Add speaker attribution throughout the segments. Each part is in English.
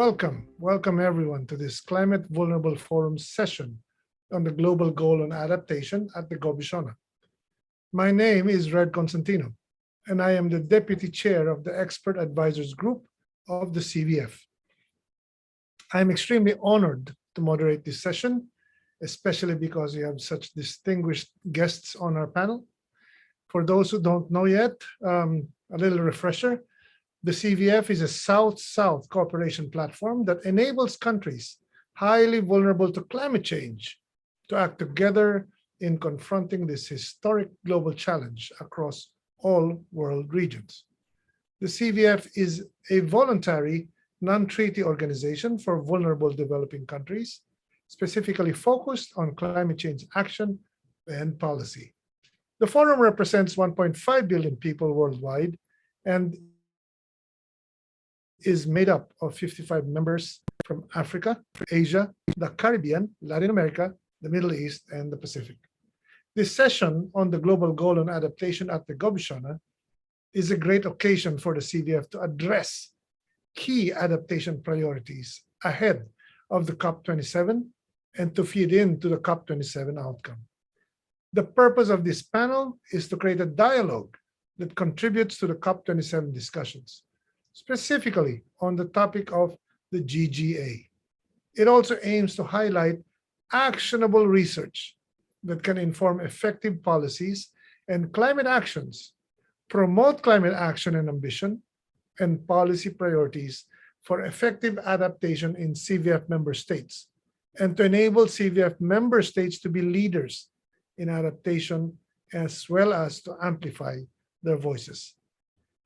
Speaker 1: Welcome everyone to this Climate Vulnerable Forum session on the global goal on adaptation at the Gobeshona. My name is Red Constantino, and I am the Deputy Chair of the Expert Advisors Group of the CVF. I am extremely honored to moderate this session, especially because we have such distinguished guests on our panel. For those who don't know yet, a little refresher. The CVF is a South-South cooperation platform that enables countries highly vulnerable to climate change to act together in confronting this historic global challenge across all world regions. The CVF is a voluntary, non-treaty organization for vulnerable developing countries, specifically focused on climate change action and policy. The forum represents 1.5 billion people worldwide and is made up of 55 members from Africa, Asia, the Caribbean, Latin America, the Middle East, and the Pacific. This session on the global goal on adaptation at the Gobeshona is a great occasion for the CVF to address key adaptation priorities ahead of the COP27 and to feed into the COP27 outcome. The purpose of this panel is to create a dialogue that contributes to the COP27 discussions, specifically on the topic of the GGA. It also aims to highlight actionable research that can inform effective policies and climate actions, promote climate action and ambition, and policy priorities for effective adaptation in CVF member states, and to enable CVF member states to be leaders in adaptation as well as to amplify their voices.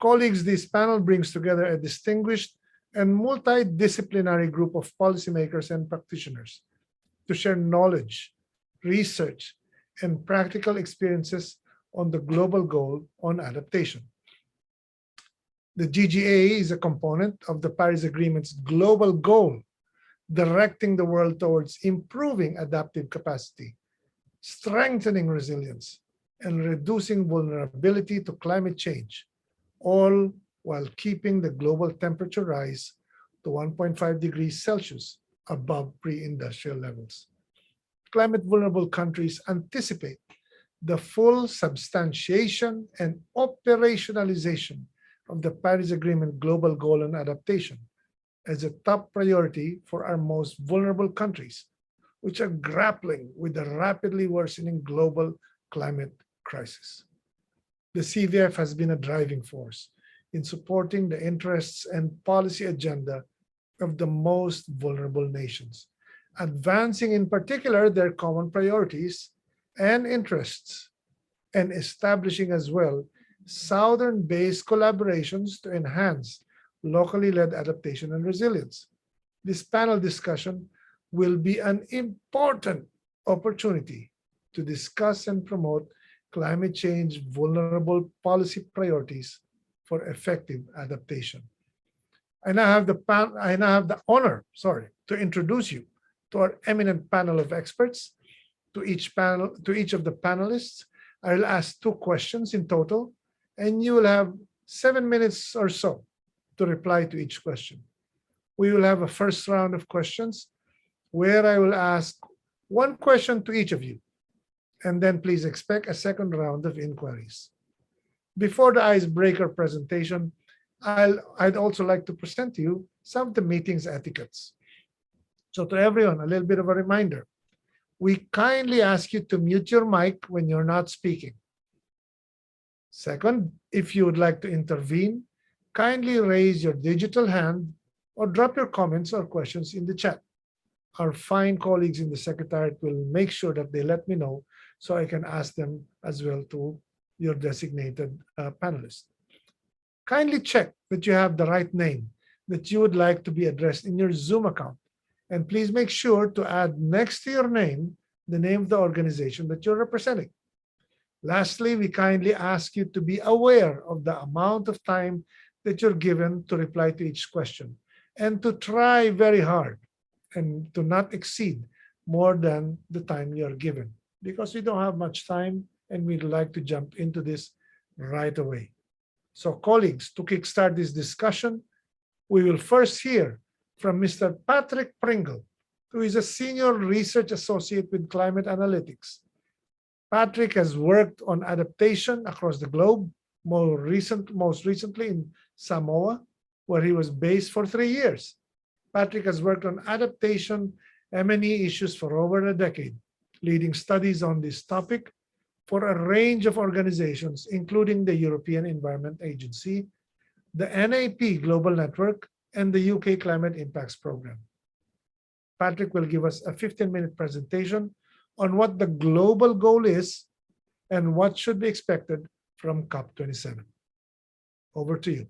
Speaker 1: Colleagues, this panel brings together a distinguished and multidisciplinary group of policymakers and practitioners to share knowledge, research, and practical experiences on the global goal on adaptation. The GGA is a component of the Paris Agreement's global goal, directing the world towards improving adaptive capacity, strengthening resilience, and reducing vulnerability to climate change, all while keeping the global temperature rise to 1.5 degrees Celsius above pre-industrial levels. Climate vulnerable countries anticipate the full substantiation and operationalization of the Paris Agreement global goal on adaptation as a top priority for our most vulnerable countries, which are grappling with the rapidly worsening global climate crisis. The CVF has been a driving force in supporting the interests and policy agenda of the most vulnerable nations, advancing in particular their common priorities and interests, and establishing as well Southern-based collaborations to enhance locally led adaptation and resilience. This panel discussion will be an important opportunity to discuss and promote climate change vulnerable policy priorities for effective adaptation. I now have the honor, to introduce you to our eminent panel of experts. To each of the panelists, I will ask 2 questions in total, and you will have 7 minutes or so to reply to each question. We will have a first round of questions where I will ask 1 question to each of you, and then please expect a second round of inquiries. Before the icebreaker presentation, I'd also like to present to you some of the meeting's etiquettes. So to everyone, a little bit of a reminder. We kindly ask you to mute your mic when you're not speaking. Second, if you would like to intervene, kindly raise your digital hand or drop your comments or questions in the chat. Our fine colleagues in the Secretariat will make sure that they let me know so I can ask them as well to your designated panelists. Kindly check that you have the right name that you would like to be addressed in your Zoom account. And please make sure to add next to your name the name of the organization that you're representing. Lastly, we kindly ask you to be aware of the amount of time that you're given to reply to each question and to try very hard and to not exceed more than the time you're given, because we don't have much time and we'd like to jump into this right away. So colleagues, to kickstart this discussion, we will first hear from Mr. Patrick Pringle, who is a senior research associate with climate analytics. Patrick has worked on adaptation across the globe, most recently in Samoa, where he was based for 3 years. Patrick has worked on adaptation M&E issues for over a decade, leading studies on this topic for a range of organizations, including the European Environment Agency, the NAP Global Network, and the UK Climate Impacts Program. Patrick will give us a 15-minute presentation on what the global goal is and what should be expected from COP27. Over to you.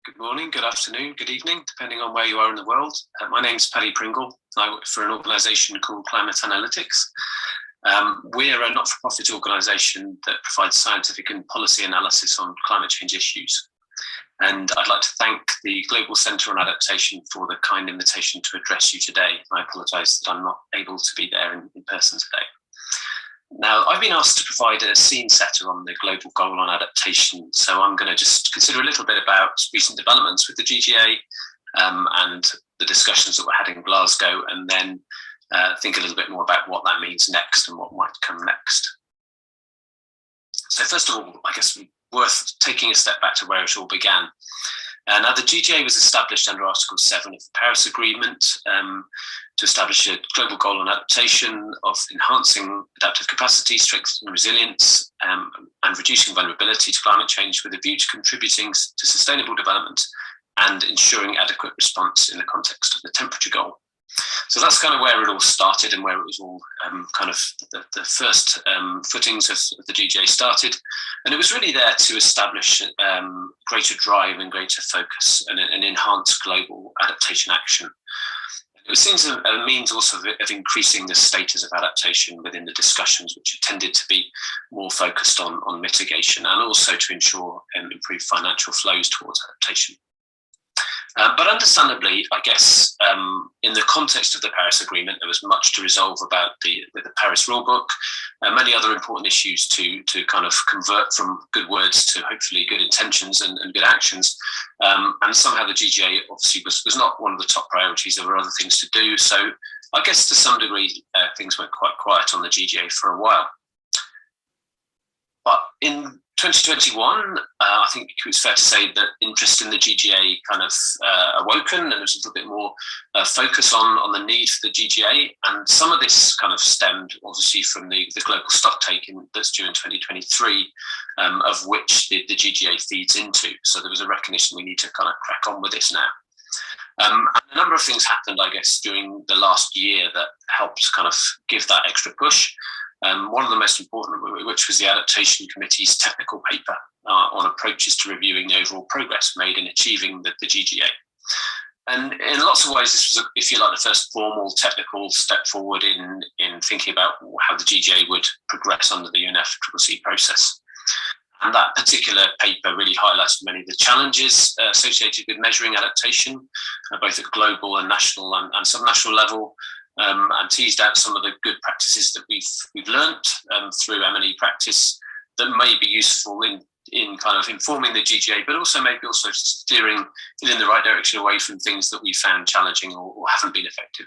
Speaker 2: Good morning, good afternoon, good evening, depending on where you are in the world. My name is Paddy Pringle. I work for an organisation called Climate Analytics. We're a not-for-profit organisation that provides scientific and policy analysis on climate change issues. And I'd like to thank the Global Centre on Adaptation for the kind invitation to address you today. I apologise that I'm not able to be there in person today. Now, I've been asked to provide a scene setter on the global goal on adaptation, so I'm going to just consider a little bit about recent developments with the GGA and the discussions that were had in Glasgow, and then think a little bit more about what that means next and what might come next. So first of all, I guess worth taking a step back to where it all began. Now, the GGA was established under Article 7 of the Paris Agreement to establish a global goal on adaptation of enhancing adaptive capacity, strengthening resilience, and reducing vulnerability to climate change with a view to contributing to sustainable development and ensuring adequate response in the context of the temperature goal. So that's kind of where it all started and where it was all kind of the first footings of the GGA started. And it was really there to establish greater drive and greater focus and enhance global adaptation action. It was seen as a means also of increasing the status of adaptation within the discussions, which tended to be more focused on mitigation and also to ensure improved financial flows towards adaptation. But understandably, I guess, in the context of the Paris Agreement, there was much to resolve about the Paris Rulebook, many other important issues to kind of convert from good words to hopefully good intentions and good actions. And somehow the GGA obviously was not one of the top priorities. There were other things to do. So I guess to some degree, things went quite quiet on the GGA for a while. But in 2021, I think it was fair to say that interest in the GGA kind of awoken, and there was a little bit more focus on the need for the GGA. And some of this kind of stemmed obviously from the global stocktake that's due in 2023, of which the GGA feeds into. So there was a recognition we need to kind of crack on with this now. And a number of things happened, I guess, during the last year that helped kind of give that extra push. One of the most important, which was the Adaptation Committee's technical paper on approaches to reviewing the overall progress made in achieving the GGA. And in lots of ways, this was, if you like, the first formal technical step forward in thinking about how the GGA would progress under the UNFCCC process. And that particular paper really highlighted many of the challenges associated with measuring adaptation, both at global and national and subnational level, and teased out some of the good practices that we've learnt through M&E practice that may be useful in kind of informing the GGA, but also maybe also steering it in the right direction away from things that we found challenging or haven't been effective.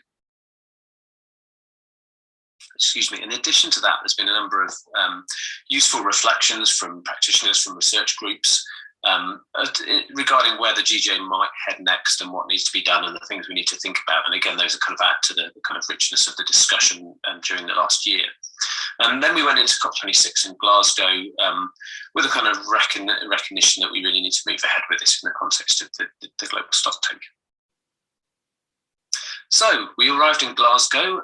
Speaker 2: Excuse me. In addition to that, there's been a number of useful reflections from practitioners, from research groups, regarding where the GGA might head next and what needs to be done and the things we need to think about. And again, those are kind of add to the kind of richness of the discussion during the last year. And then we went into COP26 in Glasgow with a kind of recognition that we really need to move ahead with this in the context of the global stocktake. So we arrived in Glasgow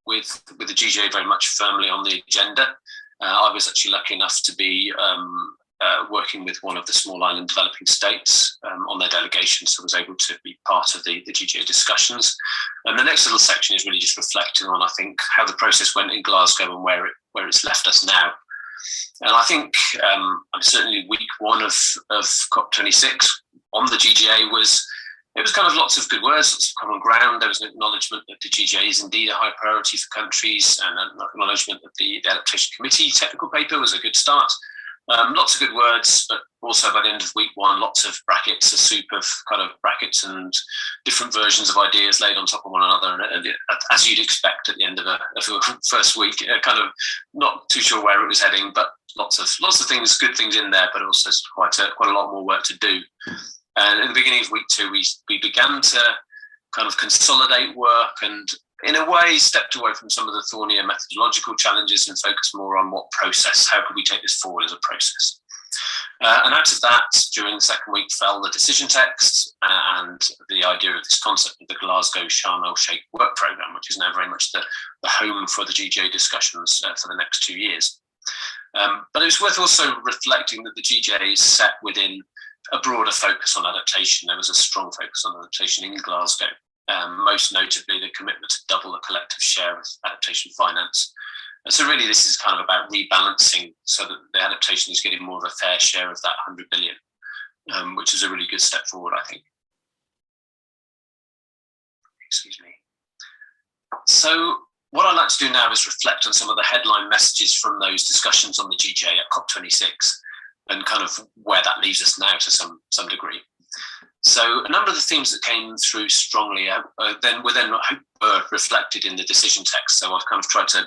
Speaker 2: with the GGA very much firmly on the agenda. I was actually lucky enough to be working with one of the small island developing states on their delegation, so I was able to be part of the GGA discussions. And the next little section is really just reflecting on, I think, how the process went in Glasgow and where it's left us now. And I think certainly week one of COP26 on the GGA was kind of lots of good words, lots of common ground. There was an acknowledgement that the GGA is indeed a high priority for countries, and an acknowledgement that the Adaptation Committee technical paper was a good start. Lots of good words, but also by the end of week one, lots of brackets, a soup of kind of brackets and different versions of ideas laid on top of one another. And as you'd expect at the end of a first week, kind of not too sure where it was heading, but lots of things, good things in there, but also quite a lot more work to do. And in the beginning of week two, we began to kind of consolidate work and, in a way, stepped away from some of the thornier methodological challenges and focused more on what process, how could we take this forward as a process. And out of that, during the second week, fell the decision text and the idea of this concept of the Glasgow Sharm el-Sheikh work programme, which is now very much the home for the GGA discussions for the next 2 years. But it was worth also reflecting that the GGA is set within a broader focus on adaptation. There was a strong focus on adaptation in Glasgow. Most notably the commitment to double the collective share of adaptation finance. And so really this is kind of about rebalancing so that the adaptation is getting more of a fair share of that 100 billion, which is a really good step forward, I think. Excuse me. So what I'd like to do now is reflect on some of the headline messages from those discussions on the GGA at COP26 and kind of where that leaves us now to some degree. So a number of the themes that came through strongly were reflected in the decision text. So I've kind of tried to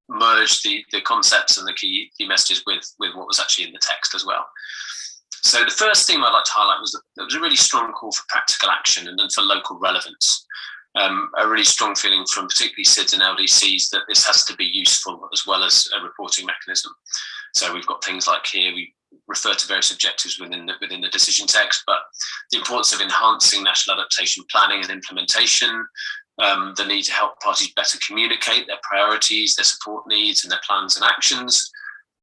Speaker 2: merge the concepts and the key messages with what was actually in the text as well. So the first theme I'd like to highlight was that there was a really strong call for practical action and for local relevance. A really strong feeling from particularly SIDS and LDCs that this has to be useful as well as a reporting mechanism. So we've got things like here, we refer to various objectives within the decision text, but the importance of enhancing national adaptation planning and implementation, the need to help parties better communicate their priorities, their support needs and their plans and actions,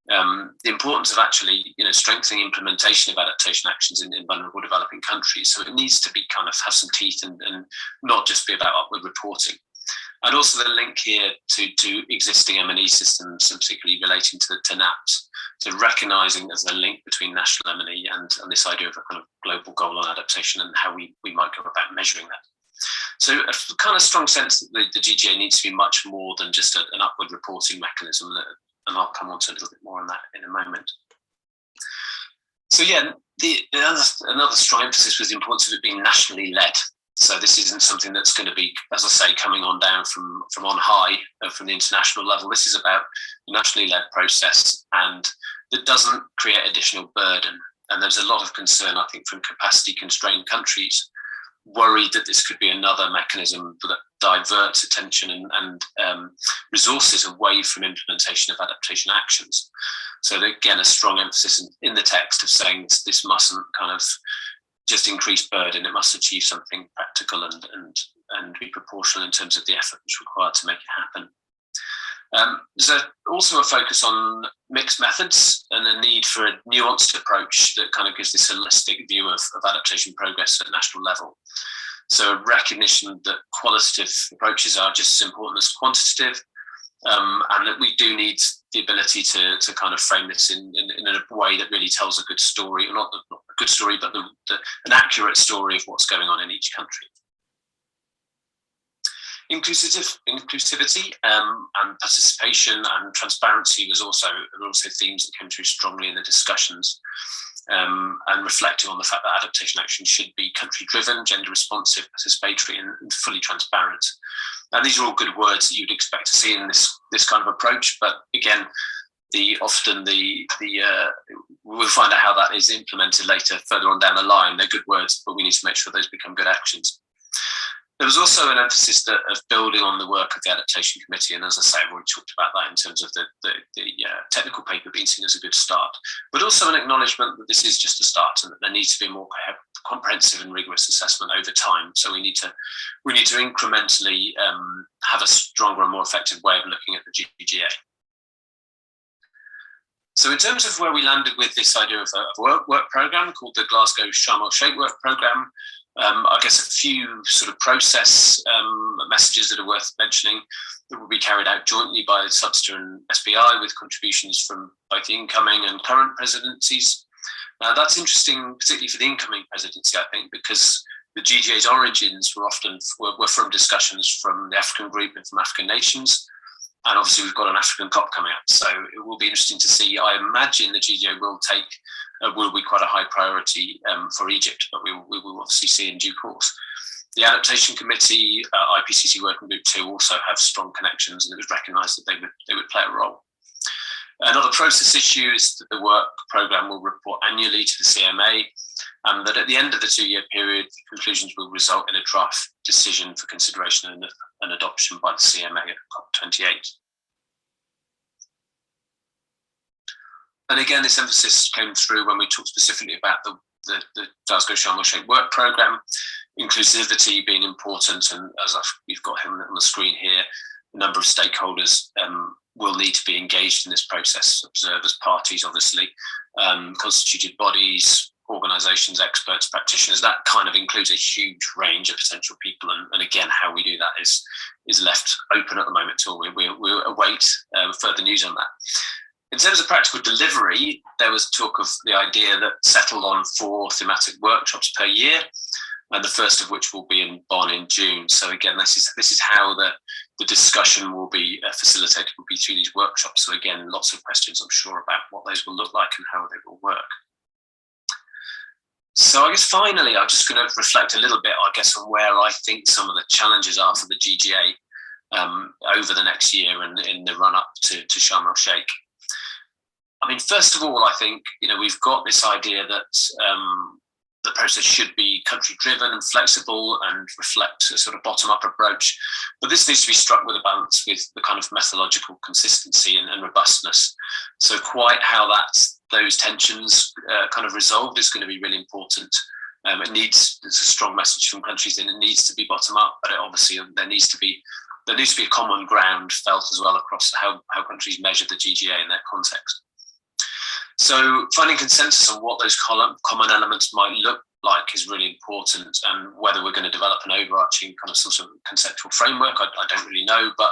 Speaker 2: the importance of actually strengthening implementation of adaptation actions in vulnerable developing countries. So it needs to be kind of have some teeth and not just be about upward reporting. And also the link here to existing M&E systems, and particularly relating to NAPs. So recognising there's a link between national M&E and this idea of a kind of global goal on adaptation and how we might go about measuring that. So a kind of strong sense that the GGA needs to be much more than just an upward reporting mechanism, and I'll come on to a little bit more on that in a moment. So yeah, another strong emphasis was the importance of it being nationally led. So this isn't something that's going to be, as I say, coming on down from on high, from the international level. This is about the nationally led process, and that doesn't create additional burden. And there's a lot of concern, I think, from capacity constrained countries, worried that this could be another mechanism that diverts attention and resources away from implementation of adaptation actions. So again, a strong emphasis in the text of saying this mustn't kind of just increase burden, it must achieve something practical and be proportional in terms of the effort that's required to make it happen. There's also a focus on mixed methods and a need for a nuanced approach that kind of gives this holistic view of adaptation progress at a national level. So a recognition that qualitative approaches are just as important as quantitative, and that we do need the ability to kind of frame this in a way that really tells a good story, or not a good story, but an accurate story of what's going on in each country. Inclusivity and participation and transparency were also themes that came through strongly in the discussions, and reflecting on the fact that adaptation action should be country-driven, gender-responsive, participatory, and fully transparent. And these are all good words that you'd expect to see in this kind of approach, but again, we'll find out how that is implemented later, further on down the line. They're good words, but we need to make sure those become good actions. There was also an emphasis of building on the work of the Adaptation Committee, and as I say, I've already talked about that in terms of the technical paper being seen as a good start, but also an acknowledgement that this is just a start and that there needs to be a more comprehensive and rigorous assessment over time. So we need to incrementally have a stronger and more effective way of looking at the GGA. So in terms of where we landed with this idea of a work programme called the Glasgow Sharm el-Sheikh work programme, I guess a few sort of process messages that are worth mentioning that will be carried out jointly by SUBSTA and SBI with contributions from both the incoming and current presidencies. Now that's interesting, particularly for the incoming presidency, I think, because the GGA's origins were from discussions from the African group and from African nations. And obviously we've got an African COP coming up. So it will be interesting to see. I imagine the GGA will be quite a high priority for Egypt, but we will obviously see in due course. The Adaptation Committee, IPCC Working Group 2 also have strong connections, and it was recognised that they would play a role. Another process issue is that the work programme will report annually to the CMA, and that at the end of the 2-year period, conclusions will result in a draft decision for consideration and adoption by the CMA at COP28. And again, this emphasis came through when we talked specifically about the Glasgow Sharm el Sheikh work programme, inclusivity being important, and as you've got him on the screen here, a number of stakeholders will need to be engaged in this process, observers, parties, obviously, constituted bodies, organisations, experts, practitioners. That kind of includes a huge range of potential people, and again, how we do that is left open at the moment till we await further news on that. In terms of practical delivery, there was talk of the idea that settled on 4 thematic workshops per year, and the first of which will be in Bonn in June. So again, this is how the discussion will be facilitated, will be through these workshops. So again, lots of questions, I'm sure, about what those will look like and how they will work. So I guess finally, I'm just going to reflect a little bit, I guess, on where I think some of the challenges are for the GGA over the next year and in the run up to Sharm el Sheikh. I mean, first of all, I think, we've got this idea that the process should be country-driven and flexible and reflect a sort of bottom-up approach. But this needs to be struck with a balance with the kind of methodological consistency and robustness. So quite how those tensions kind of resolved is going to be really important. It's a strong message from countries, and it needs to be bottom-up, but obviously there needs to be a common ground felt as well across how countries measure the GGA in their context. So finding consensus on what those common elements might look like is really important, and whether we're going to develop an overarching kind of sort of conceptual framework, I don't really know, but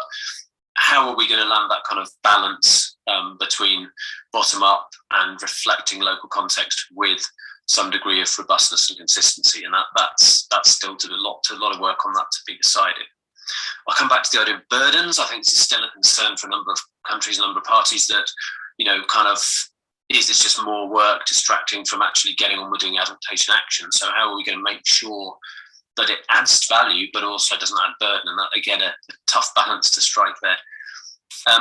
Speaker 2: how are we going to land that kind of balance between bottom up and reflecting local context with some degree of robustness and consistency? And that's still a lot of work on that to be decided. I'll come back to the idea of burdens. I think this is still a concern for a number of countries, a number of parties, that, kind of, is this just more work distracting from actually getting on with doing adaptation action? So how are we going to make sure that it adds value, but also doesn't add burden? And that, again, a tough balance to strike there.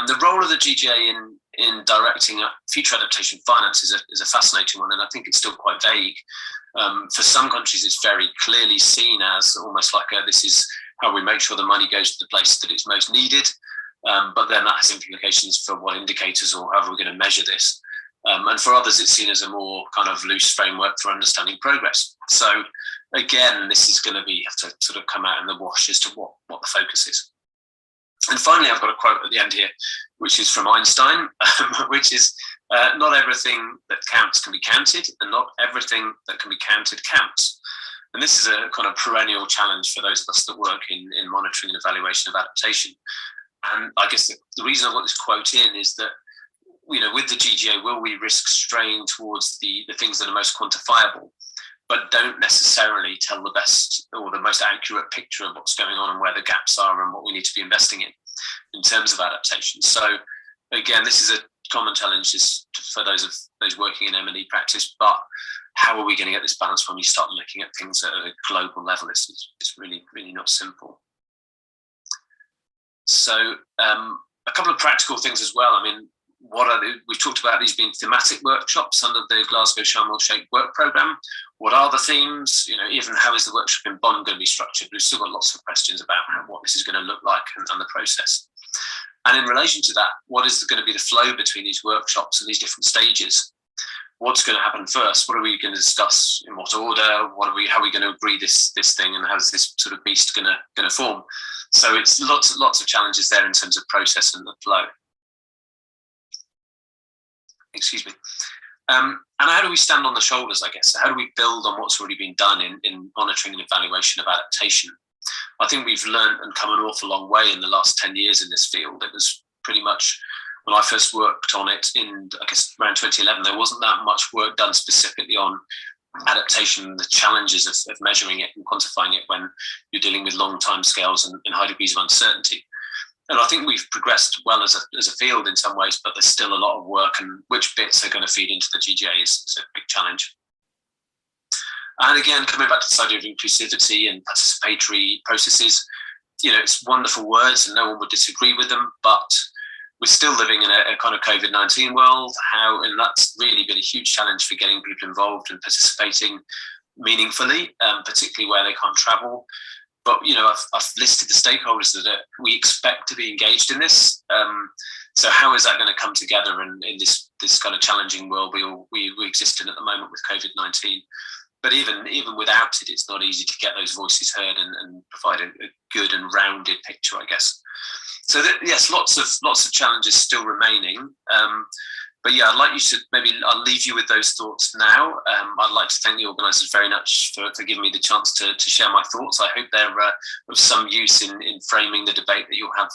Speaker 2: The role of the GGA in directing future adaptation finance is a fascinating one, and I think it's still quite vague. For some countries, it's very clearly seen as almost like this is how we make sure the money goes to the place that it's most needed. But then that has implications for what indicators or how we're going to measure this. And for others, it's seen as a more kind of loose framework for understanding progress. So again, this is going to have to sort of come out in the wash as to what the focus is. And finally, I've got a quote at the end here, which is from Einstein, which is, not everything that counts can be counted, and not everything that can be counted counts. And this is a kind of perennial challenge for those of us that work in monitoring and evaluation of adaptation. And I guess the reason I got this quote in is that, with the GGA, will we risk straying towards the things that are most quantifiable, but don't necessarily tell the best or the most accurate picture of what's going on and where the gaps are and what we need to be investing in terms of adaptation? So again, this is a common challenge for those working in M&E practice, but how are we going to get this balance when we start looking at things at a global level? It's really, really not simple. So a couple of practical things as well. I mean, we've talked about these being thematic workshops under the Glasgow Sharm el Sheikh work programme. What are the themes? Even how is the workshop in Bonn going to be structured? We've still got lots of questions about what this is going to look like and the process. And in relation to that, what is going to be the flow between these workshops and these different stages? What's going to happen first? What are we going to discuss? In what order? How are we going to agree this thing? And how is this sort of beast going to form? So it's lots of challenges there in terms of process and the flow. Excuse me. And how do we stand on the shoulders, I guess? How do we build on what's already been done in monitoring and evaluation of adaptation? I think we've learned and come an awful long way in the last 10 years in this field. It was pretty much when I first worked on it in, I guess, around 2011, there wasn't that much work done specifically on adaptation and the challenges of measuring it and quantifying it when you're dealing with long time scales and high degrees of uncertainty. And I think we've progressed well as a field in some ways, but there's still a lot of work, and which bits are going to feed into the GGA is a big challenge. And again, coming back to this idea of inclusivity and participatory processes, it's wonderful words and no one would disagree with them, but we're still living in a kind of COVID-19 world, and that's really been a huge challenge for getting people involved and participating meaningfully, particularly where they can't travel. But, I've listed the stakeholders that we expect to be engaged in this. So how is that going to come together in this kind of challenging world we exist in at the moment with COVID-19? But even without it, it's not easy to get those voices heard and provide a good and rounded picture, I guess. So yes, lots of challenges still remaining. But yeah, I'd like you to I'll leave you with those thoughts now. I'd like to thank the organisers very much for giving me the chance to share my thoughts. I hope they're of some use in framing the debate that you'll have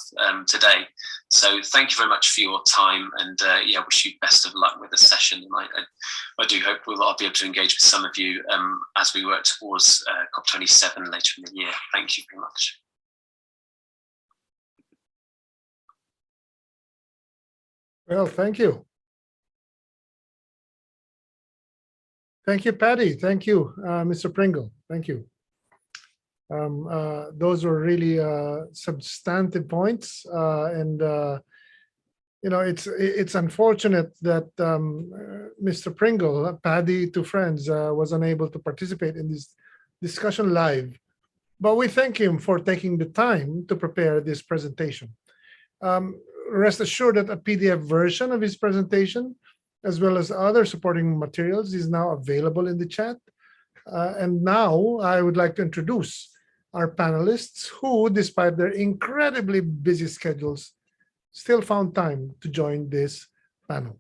Speaker 2: today. So thank you very much for your time, and wish you best of luck with the session. And I do hope I'll be able to engage with some of you as we work towards COP27 later in the year. Thank you very much.
Speaker 1: Well, thank you. Thank you, Patty. Thank you, Mr. Pringle. Thank you. Those were really substantive points, and it's unfortunate that Mr. Pringle, Paddy to friends, was unable to participate in this discussion live. But we thank him for taking the time to prepare this presentation. Rest assured that a PDF version of his presentation, as well as other supporting materials, is now available in the chat. And now I would like to introduce our panelists who, despite their incredibly busy schedules, still found time to join this panel.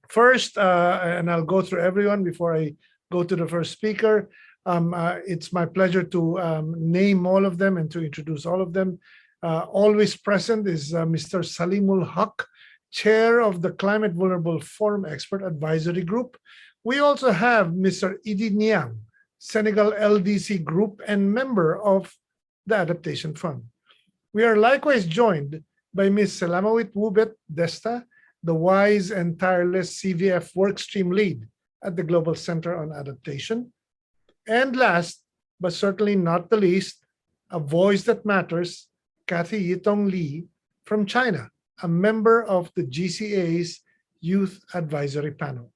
Speaker 1: First, and I'll go through everyone before I go to the first speaker. It's my pleasure to name all of them and to introduce all of them. Always present is Mr. Salimul Haq, Chair of the Climate Vulnerable Forum Expert Advisory Group. We also have Mr. Idi Niang, Senegal LDC Group and member of the Adaptation Fund. We are likewise joined by Ms. Selamawit Wubet Desta, the wise and tireless CVF workstream lead at the Global Center on Adaptation. And last, but certainly not the least, a voice that matters, Kathy Yitong Lee from China, a member of the GCA's Youth Advisory Panel.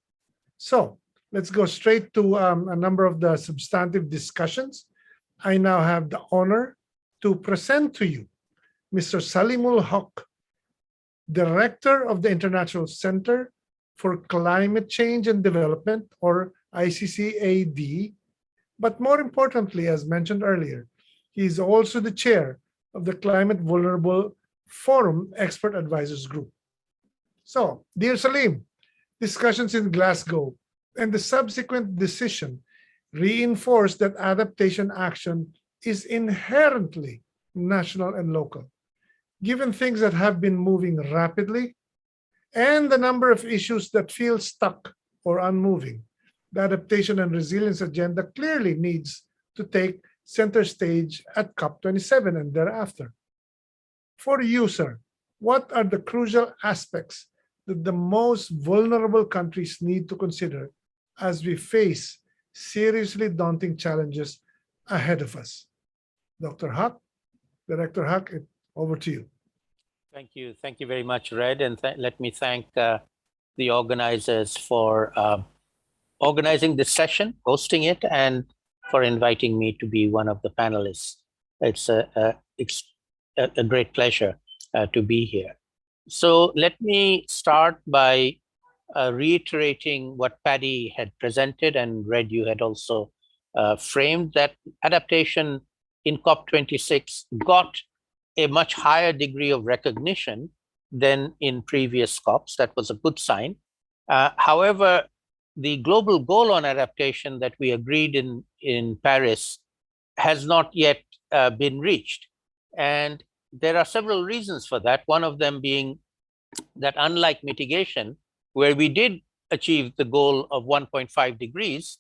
Speaker 1: So let's go straight to a number of the substantive discussions. I now have the honor to present to you Mr. Salimul Haq, Director of the International Center for Climate Change and Development, or ICCAD. But more importantly, as mentioned earlier, he is also the chair of the Climate Vulnerable Forum Expert Advisors Group. So, dear Salim, discussions in Glasgow and the subsequent decision reinforce that adaptation action is inherently national and local. Given things that have been moving rapidly and the number of issues that feel stuck or unmoving, the adaptation and resilience agenda clearly needs to take center stage at COP27 and thereafter. For you, sir, what are the crucial aspects that the most vulnerable countries need to consider as we face seriously daunting challenges ahead of us? Dr. Haq, Director Haq, over to you.
Speaker 3: Thank you. Thank you very much, Red. And let me thank the organizers for organizing this session, hosting it, and for inviting me to be one of the panelists. It's a great pleasure to be here. So let me start by reiterating what Paddy had presented, and Red, you had also framed that adaptation in COP26 got a much higher degree of recognition than in previous COPs. That was a good sign. However, the global goal on adaptation that we agreed in Paris has not yet been reached. And there are several reasons for that. One of them being that unlike mitigation, where we did achieve the goal of 1.5 degrees,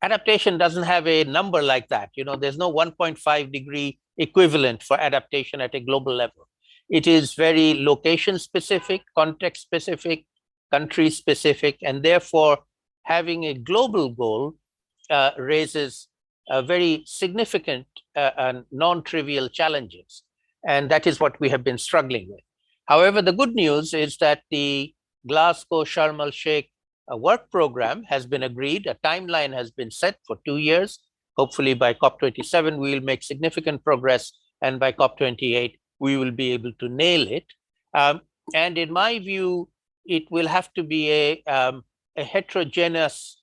Speaker 3: adaptation doesn't have a number like that. There's no 1.5 degree equivalent for adaptation at a global level. It is very location specific, context specific, country specific, and therefore having a global goal raises very significant and non-trivial challenges. And that is what we have been struggling with. However, the good news is that the Glasgow Sharm el-Sheikh work program has been agreed. A timeline has been set for 2 years. Hopefully by COP27, we will make significant progress. And by COP28, we will be able to nail it. And in my view, it will have to be a heterogeneous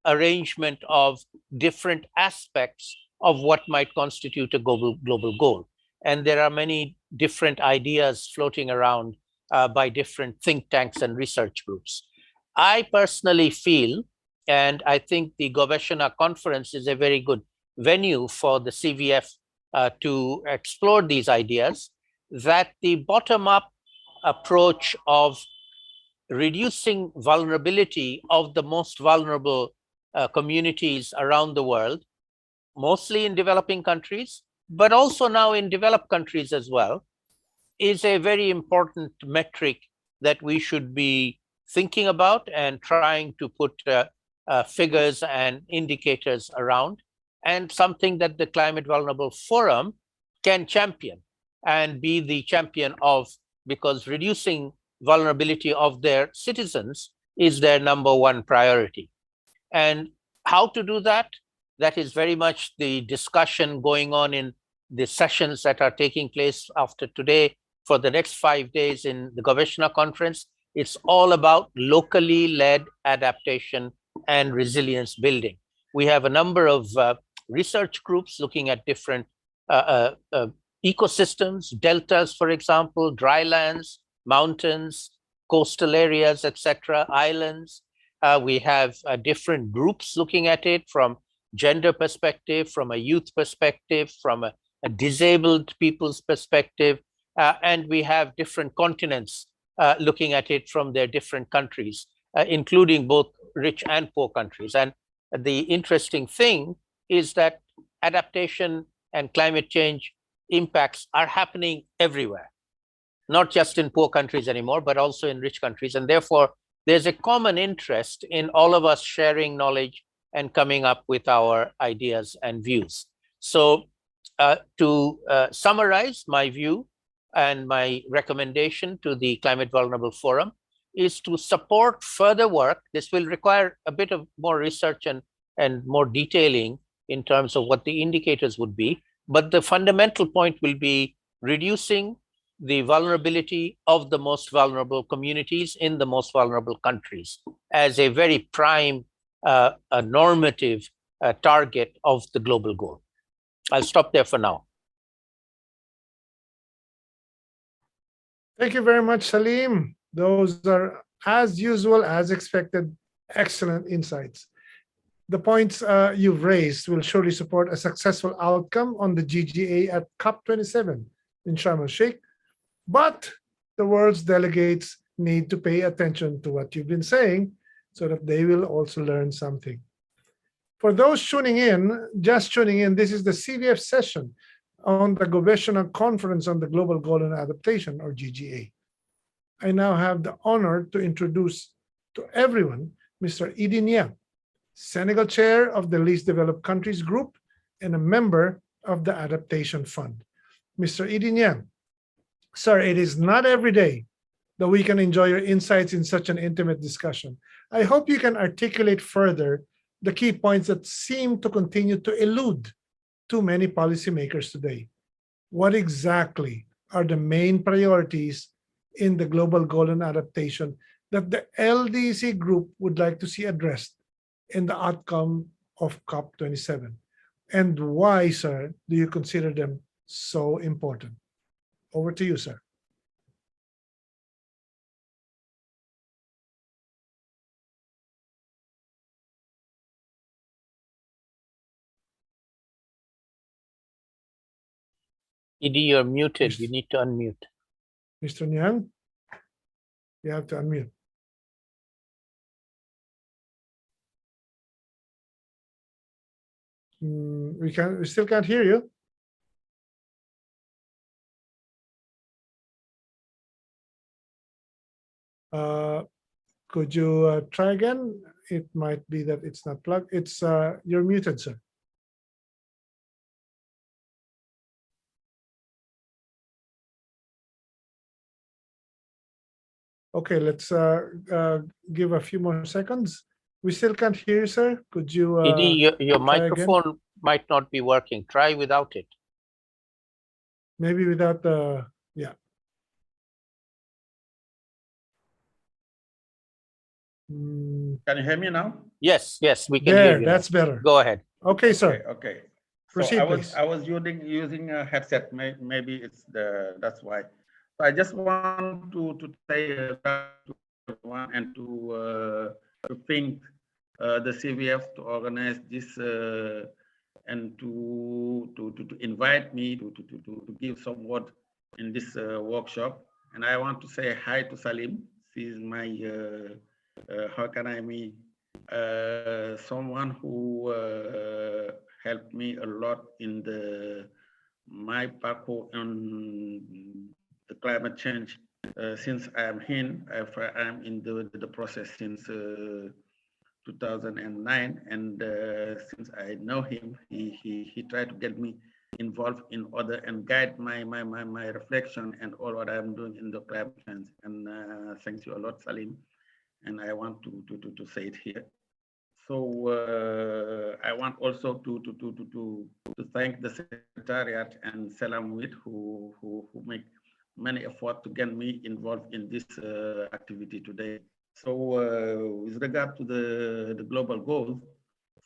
Speaker 3: arrangement of different aspects of what might constitute a global goal. And there are many different ideas floating around by different think tanks and research groups. I personally feel, and I think the Gobeshona conference is a very good venue for the CVF to explore these ideas, that the bottom-up approach of reducing vulnerability of the most vulnerable communities around the world, mostly in developing countries, but also now in developed countries as well, is a very important metric that we should be thinking about and trying to put figures and indicators around, and something that the Climate Vulnerable Forum can champion and be the champion of, because reducing vulnerability of their citizens is their number one priority. And how to do that? That is very much the discussion going on in the sessions that are taking place after today for the next 5 days in the Gobeshona conference. It's all about locally led adaptation and resilience building. We have a number of research groups looking at different ecosystems, deltas, for example, drylands, mountains, coastal areas, etc., islands. We have different groups looking at it from gender perspective, from a youth perspective, from a disabled people's perspective, and we have different continents looking at it from their different countries, including both rich and poor countries. And the interesting thing is that adaptation and climate change impacts are happening everywhere, not just in poor countries anymore, but also in rich countries. And therefore, there's a common interest in all of us sharing knowledge and coming up with our ideas and views. So to summarize my view and my recommendation to the Climate Vulnerable Forum is to support further work. This will require a bit of more research and more detailing in terms of what the indicators would be. But the fundamental point will be reducing the vulnerability of the most vulnerable communities in the most vulnerable countries as a very prime a normative target of the global goal. I'll stop there for now.
Speaker 1: Thank you very much, Salim. Those are, as usual, as expected, excellent insights. The points you've raised will surely support a successful outcome on the GGA at COP27 in Sharm el-Sheikh, but the world's delegates need to pay attention to what you've been saying so that they will also learn something. For those tuning in, just tuning in, this is the CVF session on the Gobeshona Conference on the Global Goal and Adaptation, or GGA. I now have the honor to introduce to everyone Mr. Idi Niang, Senegal Chair of the Least Developed Countries Group and a member of the Adaptation Fund. Mr. Idi Niang, sir, it is not every day that we can enjoy your insights in such an intimate discussion. I hope you can articulate further the key points that seem to continue to elude too many policymakers today. What exactly are the main priorities in the global goal and adaptation that the LDC group would like to see addressed in the outcome of COP27? And why, sir, do you consider them so important? Over to you, sir.
Speaker 3: Edie, you're muted.
Speaker 1: Yes.
Speaker 3: You need to unmute.
Speaker 1: Mr. Nyang, you have to unmute. We still can't hear you. Could you try again? It might be that it's not plugged. It's you're muted, sir. Okay, let's give a few more seconds. We still can't hear you, sir. Could you
Speaker 3: Edie, your
Speaker 1: try again?
Speaker 3: microphone might not be working. Try without it.
Speaker 1: Maybe without the yeah.
Speaker 4: Can you hear me now?
Speaker 3: Yes, yes, we can hear
Speaker 1: There,
Speaker 3: you now.
Speaker 1: that's better.
Speaker 3: Go ahead.
Speaker 1: Okay, sir.
Speaker 4: Okay. So
Speaker 1: Proceed,
Speaker 4: I
Speaker 1: please.
Speaker 4: was using a headset. Maybe it's that's why. So I just want to say to everyone and to thank the CVF to organize this and to invite me to give some word in this workshop. And I want to say hi to Salim. She is my how can I mean someone who helped me a lot in my parcours on the climate change since I am in the process since 2009, and since I know him, he tried to get me involved in other and guide my reflection and all what I'm doing in the climate change. And thanks you a lot, Salim. And I want to say it here. So I want also to thank the Secretariat and Salam Wit who make many efforts to get me involved in this activity today. So with regard to the global goals,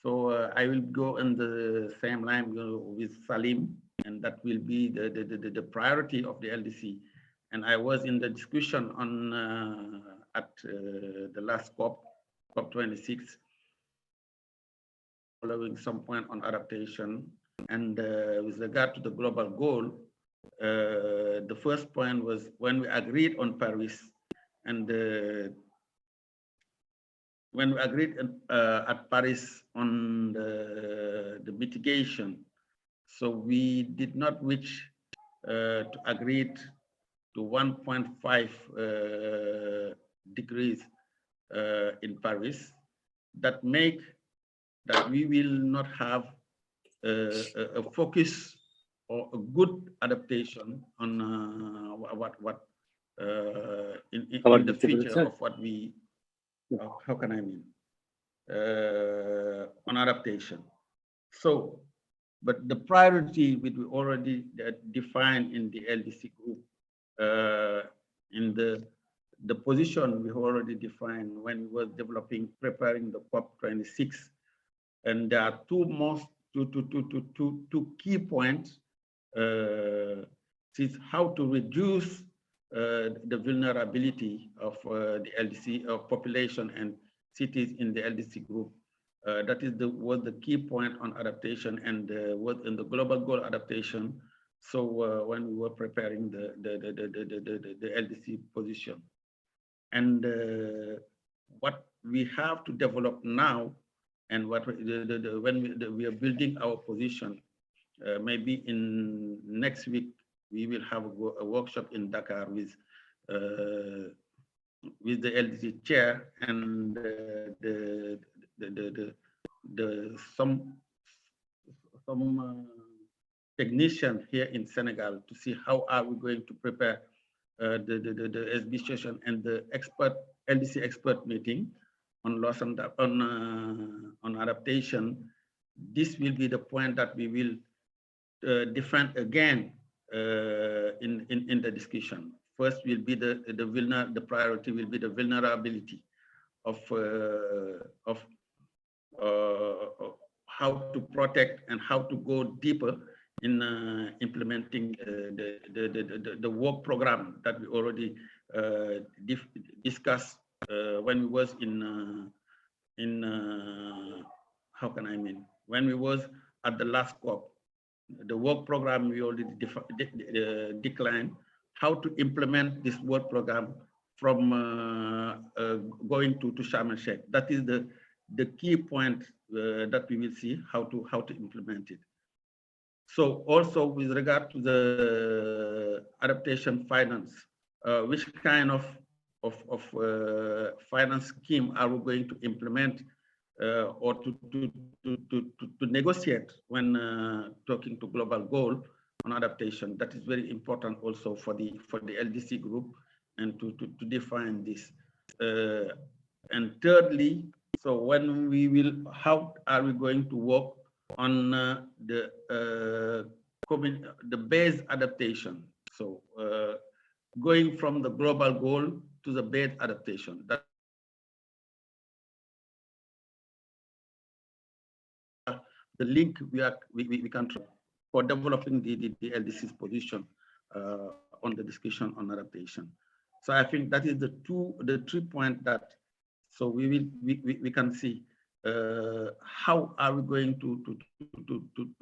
Speaker 4: so I will go in the same line with Salim, and that will be the priority of the LDC. And I was in the discussion on at the last COP26, following some point on adaptation. And with regard to the global goal, the first point was when we agreed on Paris, and when we agreed at Paris on the mitigation, so we did not reach to agree to 1.5 degrees in Paris. That make that we will not have a focus or a good adaptation on in the future of what we how can I mean on adaptation. So, but the priority which we already defined in the LDC group in the position we already defined when we were preparing the COP26. And there are two key points. Is how to reduce the vulnerability of the LDC of population and cities in the LDC group. That is was the key point on adaptation and was in the global goal adaptation. So when we were preparing the LDC position, and what we have to develop now, and what when we are building our position, maybe in next week we will have a workshop in Dakar with the LDC chair and some technician here in Senegal to see how are we going to prepare the SB session and the LDC expert meeting on loss and on adaptation. This will be the point that we will defend again in the discussion. First will be the priority will be the vulnerability of how to protect and how to go deeper in implementing the work program that we already discussed when we was in how can I mean when we was at the last COP. the work program we already declined, how to implement this work program from going to Sharm el-Sheikh. That is the key point that we will see how to implement it. So also with regard to the adaptation finance, which kind of finance scheme are we going to implement or to negotiate when talking to global goal on adaptation? That is very important also for the LDC group, and to define this. And thirdly, so when we will, how are we going to work on the base adaptation? So going from the global goal to the base adaptation. That the link we can try for developing the LDC's position on the discussion on adaptation. So I think that is the 3 points that, so we can see how are we going to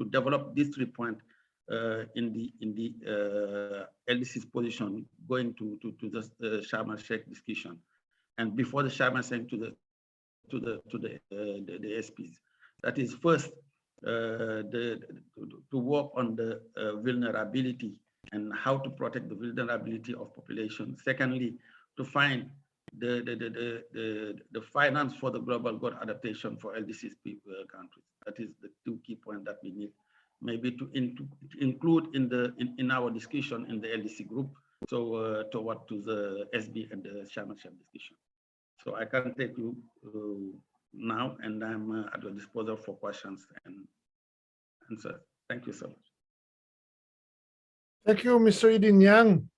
Speaker 4: develop these 3 points in the LDC's position going to the Sharm el-Sheikh discussion, and before the Sharm el-Sheikh to the SPs. That is first to work on the vulnerability and how to protect the vulnerability of population. Secondly, to find the finance for the global goal adaptation for LDC countries. That is the 2 key points that we need maybe to include in our discussion in the LDC group, so toward to the SB and the Sharm el-Sheikh discussion. So I can take you now, and I'm at your disposal for questions and answers. Thank you so much.
Speaker 1: Thank you, Mr. Idin Yang.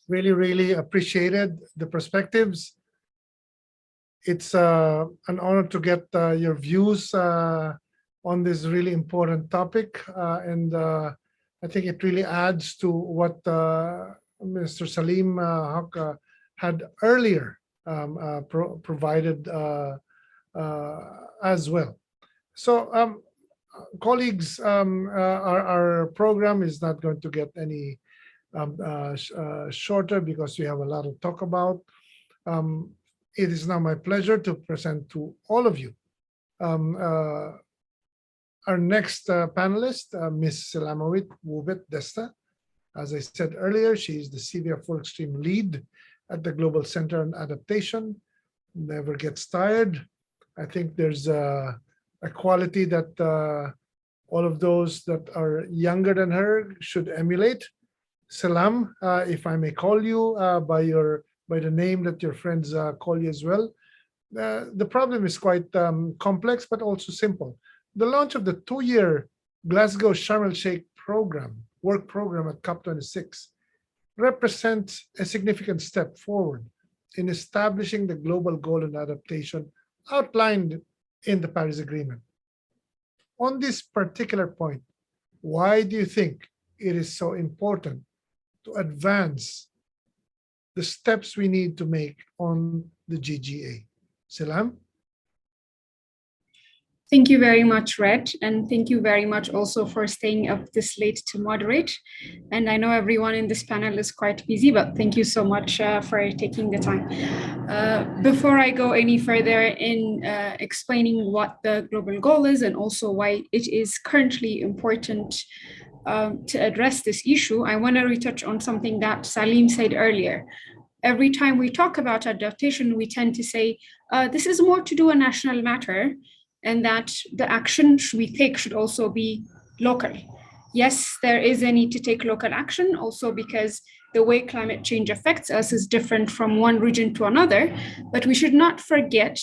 Speaker 1: Really, really appreciated the perspectives. It's an honor to get your views on this really important topic. And I think it really adds to what Mr. Salim Haq had earlier provided as well. So colleagues, our program is not going to get any shorter because we have a lot to talk about. It is now my pleasure to present to all of you our next panelist, Ms. Selamawit Wubet Desta. As I said earlier, she is the CVF Workstream Lead at the Global Center on Adaptation. Never gets tired. I think there's a quality that all of those that are younger than her should emulate. Salam, if I may call you by the name that your friends call you as well. The problem is quite complex, but also simple. The launch of the 2-year Glasgow Sharm el-Sheikh work program at COP26 represents a significant step forward in establishing the global goal and adaptation outlined in the Paris Agreement. On this particular point, why do you think it is so important to advance the steps we need to make on the GGA? Salam?
Speaker 5: Thank you very much, Red, and thank you very much also for staying up this late to moderate. And I know everyone in this panel is quite busy, but thank you so much for taking the time. Before I go any further in explaining what the global goal is and also why it is currently important to address this issue, I want to retouch on something that Salim said earlier. Every time we talk about adaptation, we tend to say, this is more to do a national matter, and that the action we take should also be local. Yes, there is a need to take local action also because the way climate change affects us is different from one region to another, but we should not forget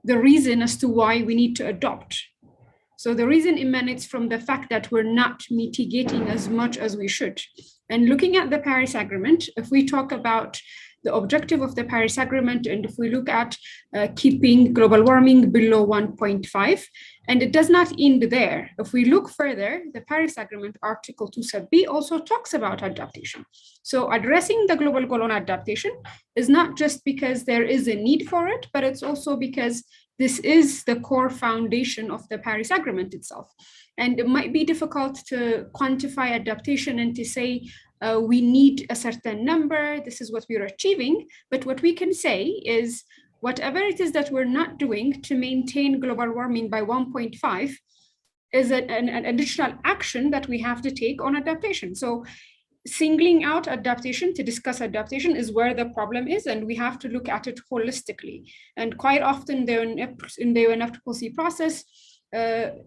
Speaker 5: the reason as to why we need to adopt. So the reason emanates from the fact that we're not mitigating as much as we should. And looking at the Paris Agreement, if we talk about the objective of the Paris Agreement, and if we look at keeping global warming below 1.5, and it does not end there. If we look further, the Paris Agreement Article 2 sub B also talks about adaptation. So addressing the global goal on adaptation is not just because there is a need for it, but it's also because this is the core foundation of the Paris Agreement itself. And it might be difficult to quantify adaptation and to say, we need a certain number, this is what we're achieving. But what we can say is whatever it is that we're not doing to maintain global warming by 1.5 is an additional action that we have to take on adaptation. So singling out adaptation to discuss adaptation is where the problem is, and we have to look at it holistically. And quite often in the UNF policy process,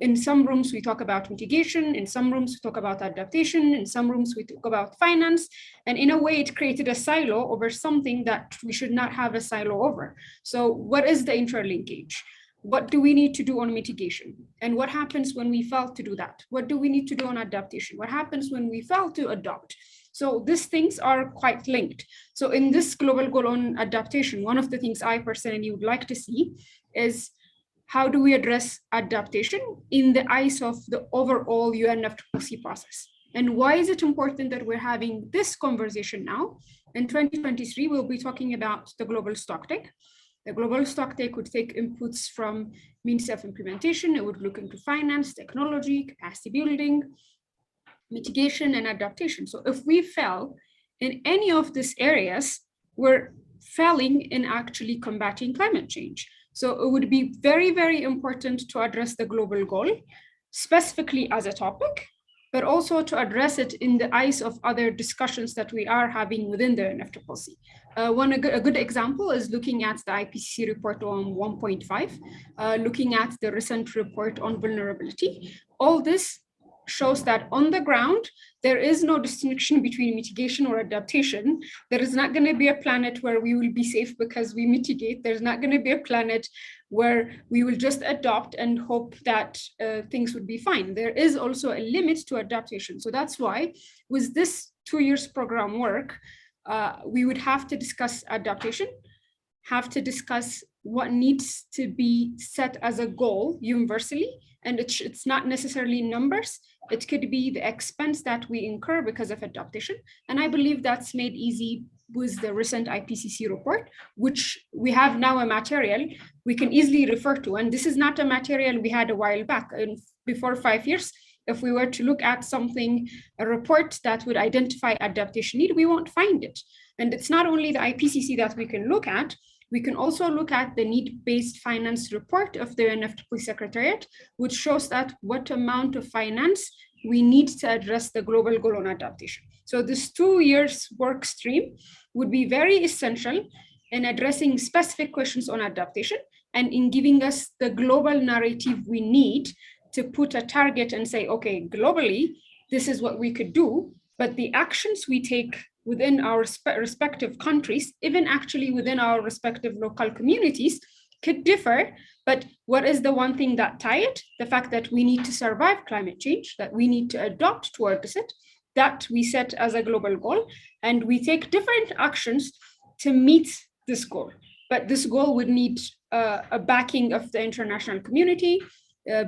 Speaker 5: in some rooms we talk about mitigation, in some rooms we talk about adaptation, in some rooms we talk about finance, and in a way it created a silo over something that we should not have a silo over. So what is the interlinkage? What do we need to do on mitigation? And what happens when we fail to do that? What do we need to do on adaptation? What happens when we fail to adopt? So these things are quite linked. So in this global goal on adaptation, one of the things I personally would like to see is how do we address adaptation in the eyes of the overall UNFCCC process? And why is it important that we're having this conversation now? In 2023, we'll be talking about the global stocktake. The global stocktake would take inputs from means of implementation. It would look into finance, technology, capacity building, mitigation, and adaptation. So if we fail in any of these areas, we're failing in actually combating climate change. So it would be very, very important to address the global goal specifically as a topic, but also to address it in the eyes of other discussions that we are having within the UNFCCC. A good example is looking at the IPCC report on 1.5, looking at the recent report on vulnerability. All this shows that on the ground, there is no distinction between mitigation or adaptation. There is not going to be a planet where we will be safe because we mitigate. There's not going to be a planet where we will just adopt and hope that things would be fine. There is also a limit to adaptation. So that's why with this 2 years program work, we would have to discuss adaptation, have to discuss what needs to be set as a goal universally. And it's not necessarily numbers. It could be the expense that we incur because of adaptation. And I believe that's made easy with the recent IPCC report, which we have now a material we can easily refer to. And this is not a material we had a while back. And before 5 years, if we were to look at something, a report that would identify adaptation need, we won't find it. And it's not only the IPCC that we can look at, we can also look at the need-based finance report of the UNFCCC Secretariat, which shows that what amount of finance we need to address the global goal on adaptation. So this 2 years work stream would be very essential in addressing specific questions on adaptation and in giving us the global narrative we need to put a target and say, okay, globally, this is what we could do, but the actions we take within our respective countries, even actually within our respective local communities, could differ. But what is the one thing that tie it? The fact that we need to survive climate change, that we need to adopt towards it, that we set as a global goal, and we take different actions to meet this goal. But this goal would need a backing of the international community,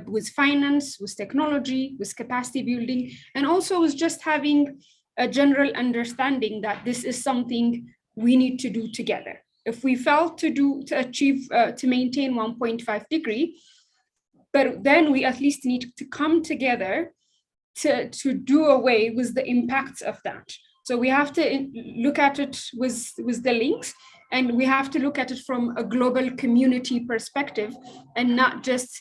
Speaker 5: with finance, with technology, with capacity building, and also with just having a general understanding that this is something we need to do together. If we fail to maintain 1.5 degree, but then we at least need to come together to do away with the impacts of that. So we have to look at it with the links, and we have to look at it from a global community perspective and not just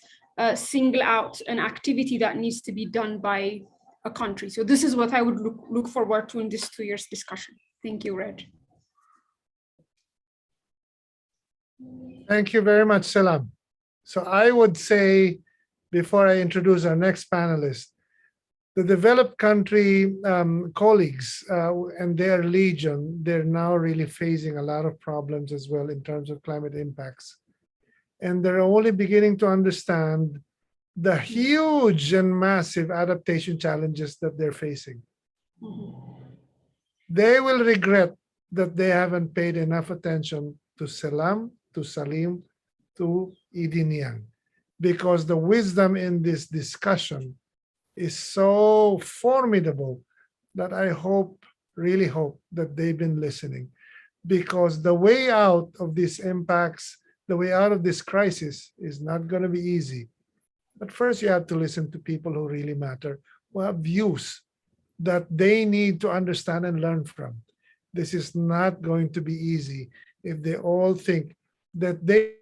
Speaker 5: single out an activity that needs to be done by a country. So this is what I would look forward to in this 2 years discussion. Thank you, Red.
Speaker 1: Thank you very much, Salam. So I would say, before I introduce our next panelist, the developed country colleagues and their legion, they're now really facing a lot of problems as well in terms of climate impacts. And they're only beginning to understand the huge and massive adaptation challenges that they're facing. They will regret that they haven't paid enough attention to Salam, to Salim, to Idinian, because the wisdom in this discussion is so formidable that I hope, really hope, that they've been listening, because the way out of these impacts, the way out of this crisis is not going to be easy. But first, you have to listen to people who really matter, who have views that they need to understand and learn from. This is not going to be easy if they all think that they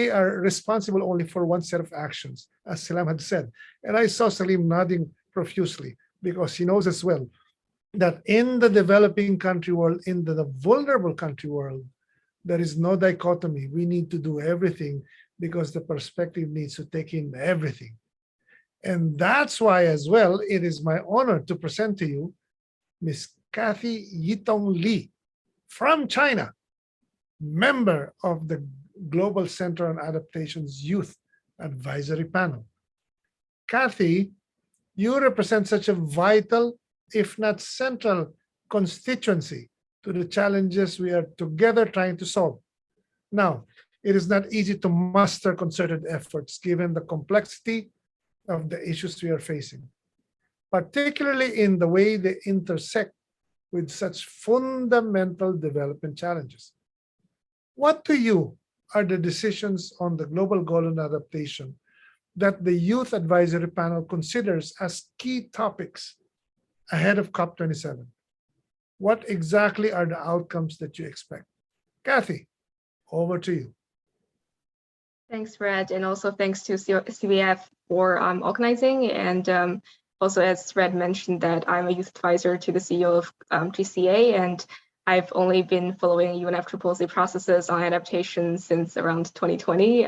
Speaker 1: are responsible only for one set of actions, as Salam had said. And I saw Salim nodding profusely because he knows as well that in the developing country world, in the vulnerable country world, there is no dichotomy. We need to do everything because the perspective needs to take in everything. And that's why as well, it is my honor to present to you Miss Kathy Yitong Lee from China, member of the Global Center on Adaptation's Youth Advisory Panel. Kathy, you represent such a vital, if not central, constituency to the challenges we are together trying to solve. Now, it is not easy to muster concerted efforts given the complexity of the issues we are facing, particularly in the way they intersect with such fundamental development challenges. What to you are the decisions on the global goal and adaptation that the Youth Advisory Panel considers as key topics ahead of COP27? What exactly are the outcomes that you expect? Kathy, over to you.
Speaker 6: Thanks, Red, and also thanks to CVF for organizing. And also, as Red mentioned, that I'm a youth advisor to the CEO of GCA, and I've only been following UNFCCC processes on adaptation since around 2020,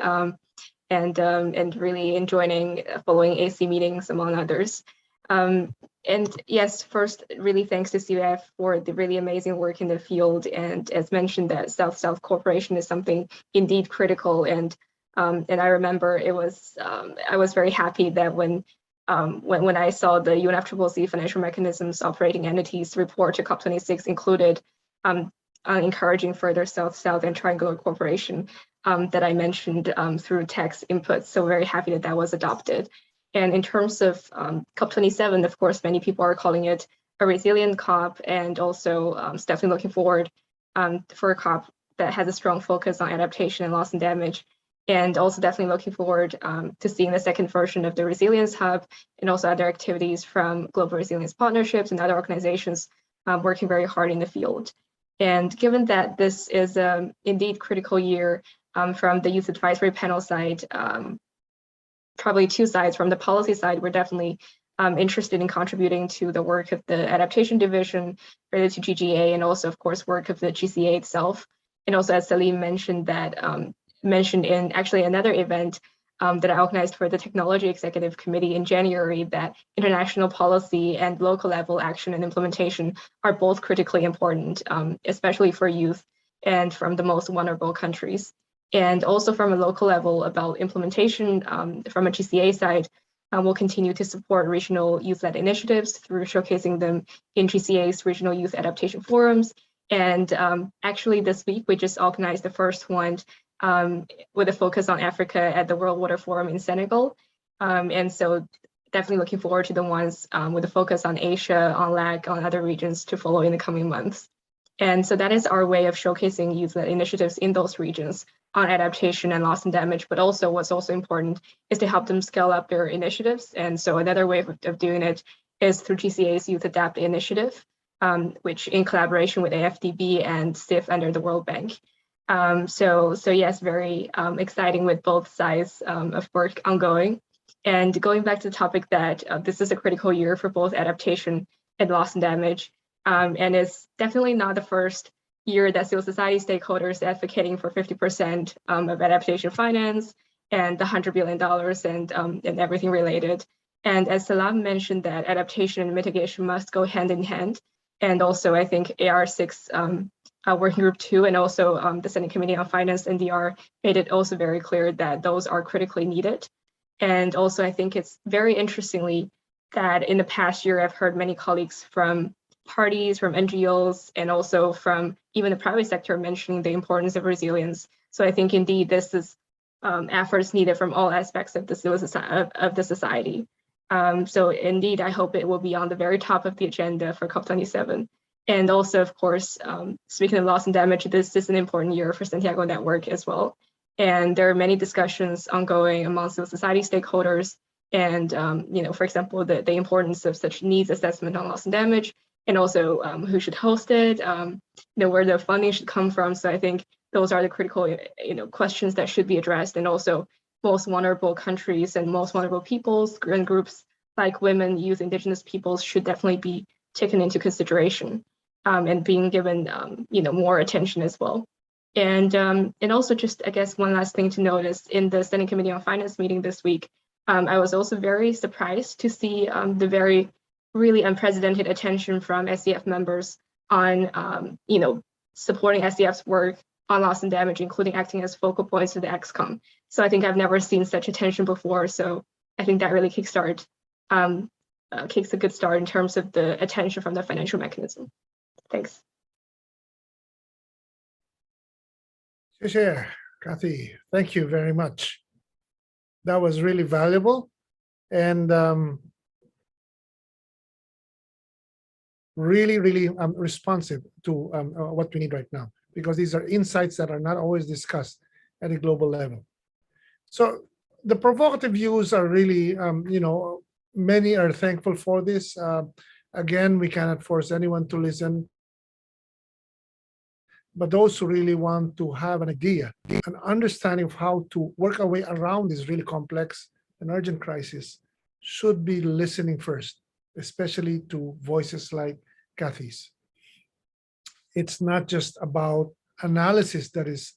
Speaker 6: and really enjoying following AC meetings, among others. And yes, first, really thanks to CVF for the really amazing work in the field. And as mentioned, that South-South cooperation is something indeed critical. And I remember it was I was very happy that when I saw the UNFCCC financial mechanisms operating entities report to COP26 included encouraging further South-South and triangular cooperation that I mentioned through text inputs. So very happy that that was adopted. And in terms of COP27, of course, many people are calling it a resilient COP, and also definitely looking forward for a COP that has a strong focus on adaptation and loss and damage. And also definitely looking forward to seeing the second version of the Resilience Hub and also other activities from Global Resilience Partnerships and other organizations working very hard in the field. And given that this is indeed critical year from the Youth Advisory Panel side, probably two sides. From the policy side, we're definitely interested in contributing to the work of the Adaptation Division related to GGA, and also, of course, work of the GCA itself. And also, as Salim mentioned, that mentioned in actually another event that I organized for the Technology Executive Committee in January, that international policy and local level action and implementation are both critically important, especially for youth and from the most vulnerable countries. And also from a local level about implementation from a GCA side, we'll continue to support regional youth-led initiatives through showcasing them in GCA's regional youth adaptation forums. And actually this week, we just organized the first one with a focus on Africa at the World Water Forum in Senegal. And so definitely looking forward to the ones with a focus on Asia, on LAC, on other regions to follow in the coming months. And so that is our way of showcasing youth-led initiatives in those regions on adaptation and loss and damage, but also what's also important is to help them scale up their initiatives. And so another way of doing it is through GCA's Youth Adapt initiative, which in collaboration with AFDB and SIF under the World Bank. So yes, very exciting with both sides of work ongoing. And going back to the topic that this is a critical year for both adaptation and loss and damage. And it's definitely not the first year that civil society stakeholders advocating for 50% of adaptation finance and the $100 billion and everything related. And as Salam mentioned, that adaptation and mitigation must go hand in hand. And also, I think AR6 Working Group 2 and also the Senate Committee on Finance, NDR, made it also very clear that those are critically needed. And also, I think it's very interestingly that in the past year, I've heard many colleagues from parties, from NGOs, and also from even the private sector mentioning the importance of resilience. So I think indeed this is efforts needed from all aspects of the society. So indeed, I hope it will be on the very top of the agenda for COP27. And also, of course, speaking of loss and damage, this is an important year for Santiago Network as well. And there are many discussions ongoing among civil society stakeholders. And, for example, the importance of such needs assessment on loss and damage, and also who should host it, where the funding should come from. So I think those are the critical, questions that should be addressed. And also most vulnerable countries and most vulnerable peoples and groups like women, youth, indigenous peoples should definitely be taken into consideration and being given, more attention as well. And also just, I guess, one last thing to notice in the Standing Committee on Finance meeting this week, I was also very surprised to see the very really unprecedented attention from SCF members on, supporting SCF's work on loss and damage, including acting as focal points of the XCOM. So I think I've never seen such attention before. So I think that really kicks a good start in terms of the attention from the financial mechanism. Thanks.
Speaker 1: Share, Kathy, thank you very much. That was really valuable and really responsive to what we need right now, because these are insights that are not always discussed at a global level. So the provocative views are really, many are thankful for this. Again, we cannot force anyone to listen. But those who really want to have an idea, an understanding of how to work our way around this really complex and urgent crisis should be listening first, especially to voices like Kathy's. It's not just about analysis that is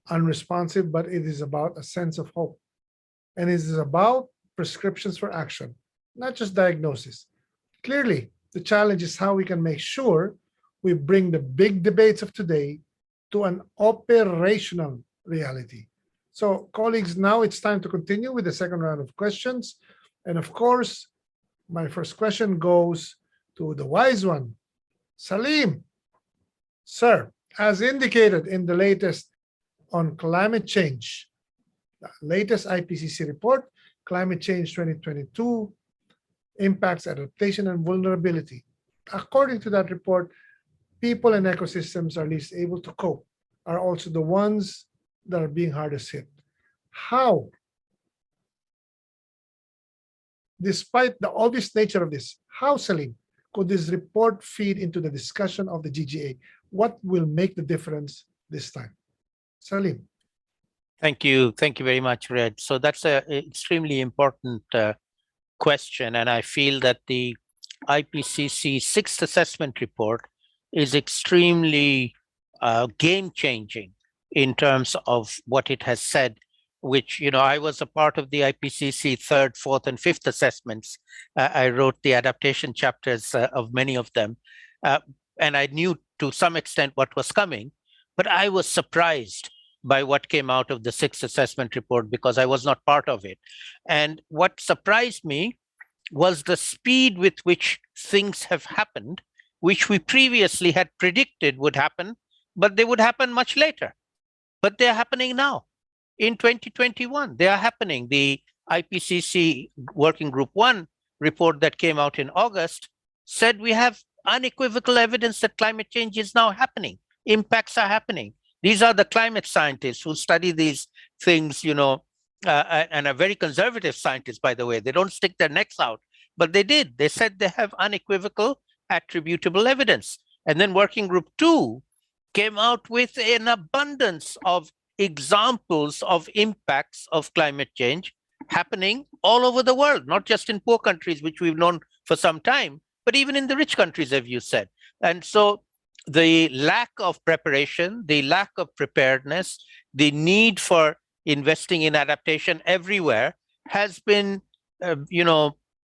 Speaker 1: unresponsive, but it is about a sense of hope. And it is about prescriptions for action, not just diagnosis. Clearly, the challenge is how we can make sure we bring the big debates of today to an operational reality. So, colleagues, now it's time to continue with the second round of questions. And of course, my first question goes to the wise one, Salim. Sir, as indicated in the latest on climate change, the latest IPCC report, Climate Change 2022, Impacts, Adaptation, and Vulnerability. According to that report, people and ecosystems are least able to cope, are also the ones that are being hardest hit. How, despite the obvious nature of this, how, Salim, could this report feed into the discussion of the GGA? What will make the difference this time? Salim.
Speaker 3: Thank you. Thank you very much, Red. So that's an extremely important question. And I feel that the IPCC sixth assessment report is extremely game-changing in terms of what it has said, which, I was a part of the IPCC third, fourth, and fifth assessments. I wrote the adaptation chapters of many of them. And I knew to some extent what was coming, but I was surprised by what came out of the sixth assessment report because I was not part of it. And what surprised me was the speed with which things have happened, which we previously had predicted would happen, but they would happen much later. But they're happening now. In 2021, they are happening. The IPCC Working Group 1 report that came out in August said we have unequivocal evidence that climate change is now happening. Impacts are happening. These are the climate scientists who study these things, and are very conservative scientists, by the way. They don't stick their necks out, but they did. They said they have unequivocal attributable evidence. And then Working Group 2 came out with an abundance of examples of impacts of climate change happening all over the world, not just in poor countries, which we've known for some time, but even in the rich countries, as you said. And so the lack of preparation, the lack of preparedness, the need for investing in adaptation everywhere has been,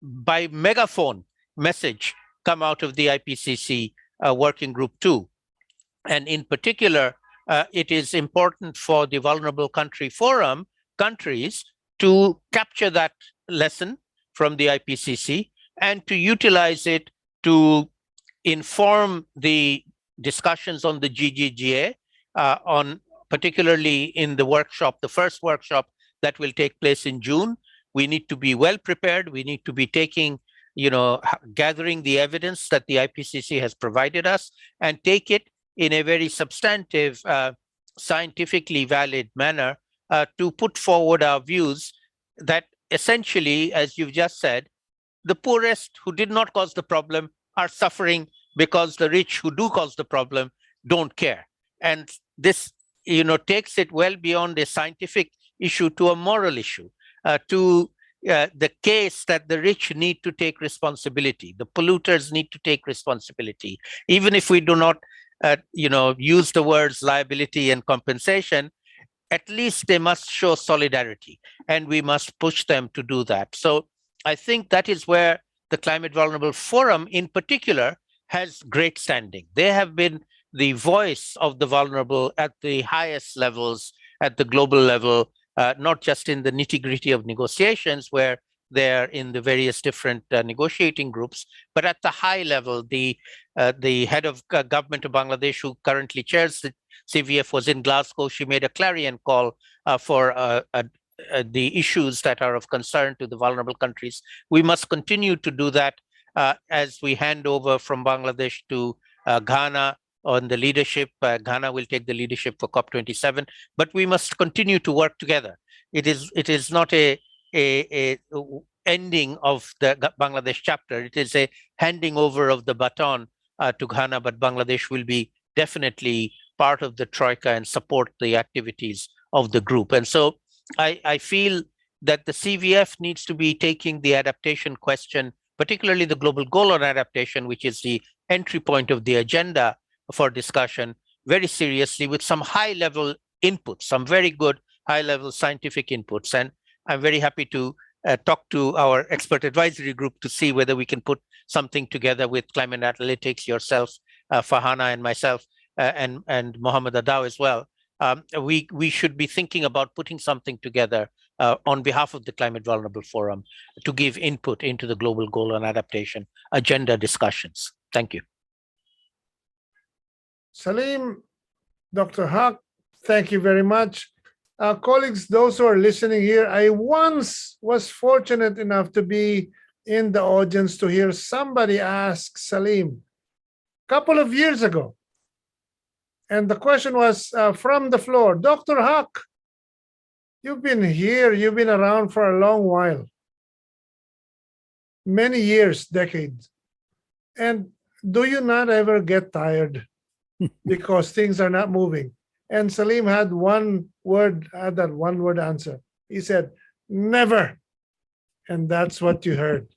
Speaker 3: by megaphone message come out of the IPCC Working Group 2. And in particular, it is important for the Vulnerable Country Forum countries to capture that lesson from the IPCC and to utilize it to inform the discussions on the GGGA, particularly in the workshop, the first workshop that will take place in June. We need to be well prepared. We need to be gathering the evidence that the IPCC has provided us and take it in a very substantive, scientifically valid manner to put forward our views that essentially, as you've just said, the poorest who did not cause the problem are suffering because the rich who do cause the problem don't care. And this, takes it well beyond a scientific issue to a moral issue, to the case that the rich need to take responsibility, the polluters need to take responsibility, even if we do not, use the words liability and compensation. At least they must show solidarity, and we must push them to do that. So I think that is where the Climate Vulnerable Forum in particular has great standing. They have been the voice of the vulnerable at the highest levels, at the global level, not just in the nitty-gritty of negotiations where they're in the various different negotiating groups, but at the high level, the head of government of Bangladesh, who currently chairs the CVF, was in Glasgow. She made a clarion call for the issues that are of concern to the vulnerable countries. We must continue to do that as we hand over from Bangladesh to Ghana on the leadership. Ghana will take the leadership for COP27, but we must continue to work together. It is not a ending of the Bangladesh chapter. It is a handing over of the baton to Ghana, but Bangladesh will be definitely part of the Troika and support the activities of the group. And so I feel that the CVF needs to be taking the adaptation question, particularly the global goal on adaptation, which is the entry point of the agenda for discussion, very seriously with some high-level inputs, some very good high-level scientific inputs. And I'm very happy to talk to our expert advisory group to see whether we can put something together with Climate Analytics, yourself, Farhana, and myself, and Mohammed Adaw as well. We should be thinking about putting something together on behalf of the Climate Vulnerable Forum to give input into the global goal on adaptation agenda discussions. Thank you.
Speaker 1: Salim, Dr. Haq, thank you very much. Colleagues, those who are listening here, I once was fortunate enough to be in the audience to hear somebody ask Salim a couple of years ago. And the question was from the floor, Dr. Haq, you've been here, you've been around for a long while, many years, decades. And do you not ever get tired because things are not moving? And Salim had that one word answer. He said, never. And that's what you heard,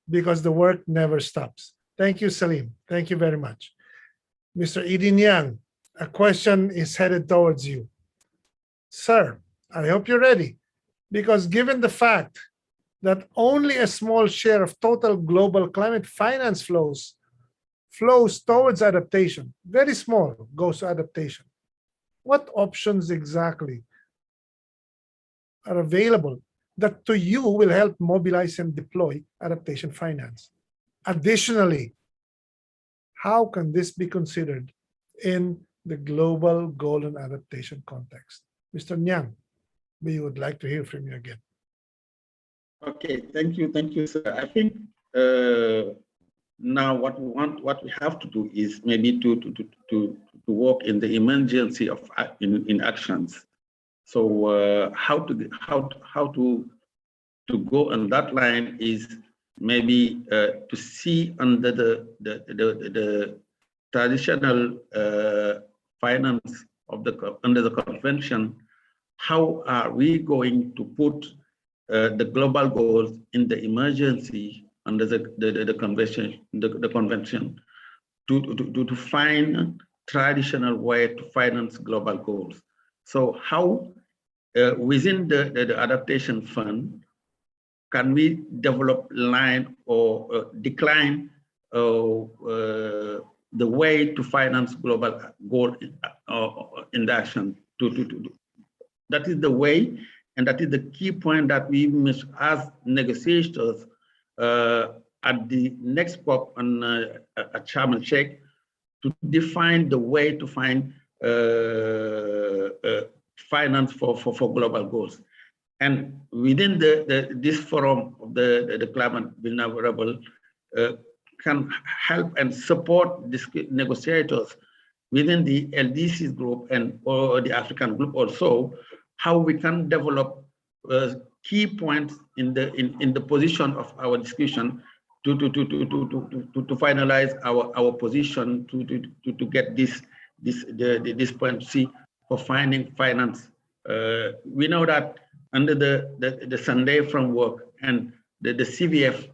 Speaker 1: because the work never stops. Thank you, Salim. Thank you very much. Mr. Edin Yang, a question is headed towards you. Sir, I hope you're ready, because given the fact that only a small share of total global climate finance flows towards adaptation, very small goes to adaptation, what options exactly are available that to you will help mobilize and deploy adaptation finance? Additionally, how can this be considered in the global goal and adaptation context? Mr. Nyang, we would like to hear from you again.
Speaker 4: Okay, thank you, sir. I think now what we have to do is maybe to work in the emergency of in actions. So how to go on that line is maybe to see under the traditional finance of under the convention, how are we going to put the global goals in the emergency under the convention to find traditional way to finance global goals. So how within the adaptation fund can we develop line or decline the way to finance global goal in the action that is the way, and that is the key point that we must, as negotiators, at the next COP on at Sharm el-Sheikh, to define the way to find finance for global goals. And within this forum of the climate vulnerable can help and support these negotiators within the LDCs group and or the African group also how we can develop key points in the position of our discussion to finalize our position to get this point C for finding finance. We know that under the Sunday framework and the CVF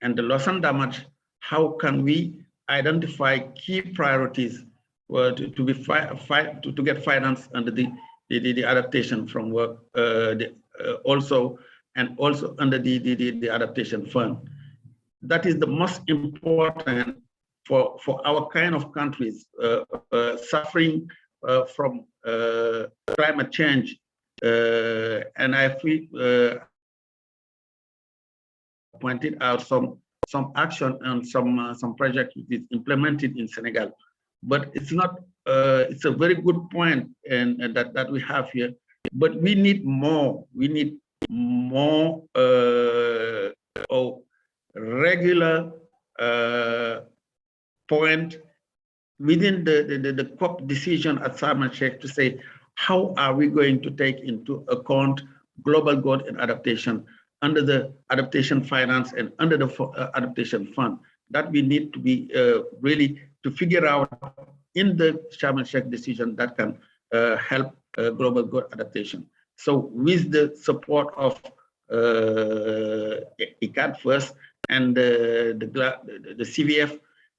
Speaker 4: and the loss and damage, how can we identify key priorities to get finance under the adaptation framework, also under the adaptation fund. That is the most important for our kind of countries suffering from climate change. And I feel pointed out some action and some project which is implemented in Senegal, but it's not. It's a very good point, and that we have here. But we need more. We need more regular point within the COP decision at Sharm el-Sheikh to say how are we going to take into account global growth and adaptation under the adaptation finance and under the adaptation fund. That we need to be really to figure out in the Sharm el-Sheikh decision that can help global growth adaptation. So with the support of ICAD first and the CVF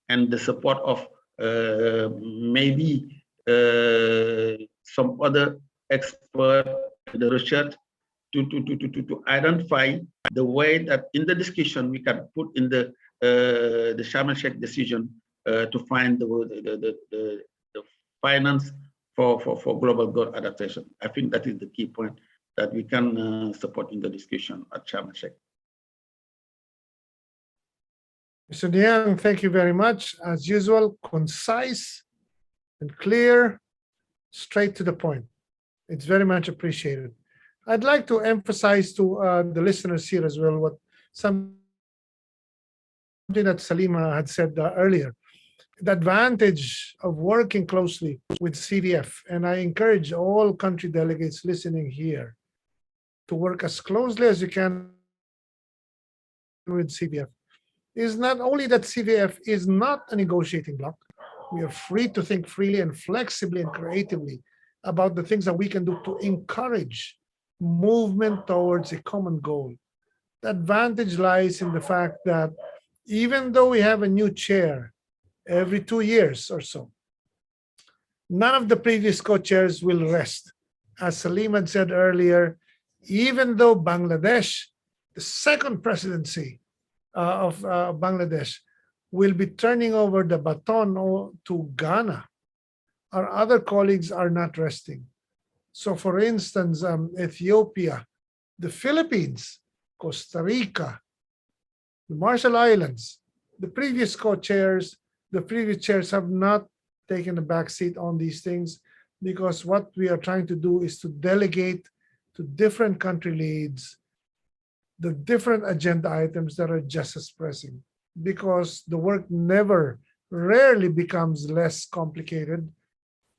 Speaker 4: and the support of maybe some other expert in the research to identify the way that in the discussion we can put in the Sharm el-Sheikh decision to find the finance for global growth adaptation. I think that is the key point that we can support in the discussion at Sharm el-Sheikh.
Speaker 1: Mr. Niang, thank you very much. As usual, concise and clear, straight to the point. It's very much appreciated. I'd like to emphasize to the listeners here as well something that Salima had said earlier. The advantage of working closely with CVF, and I encourage all country delegates listening here to work as closely as you can with CVF, is not only that CVF is not a negotiating bloc. We are free to think freely and flexibly and creatively about the things that we can do to encourage movement towards a common goal. The advantage lies in the fact that even though we have a new chair every 2 years or so, none of the previous co-chairs will rest. As Salim had said earlier, even though Bangladesh, the second presidency of Bangladesh, will be turning over the baton to Ghana, our other colleagues are not resting. So for instance, Ethiopia, the Philippines, Costa Rica, the Marshall Islands, the previous co-chairs, the previous chairs have not taken a back seat on these things, because what we are trying to do is to delegate to different country leads the different agenda items that are just as pressing, because the work rarely becomes less complicated,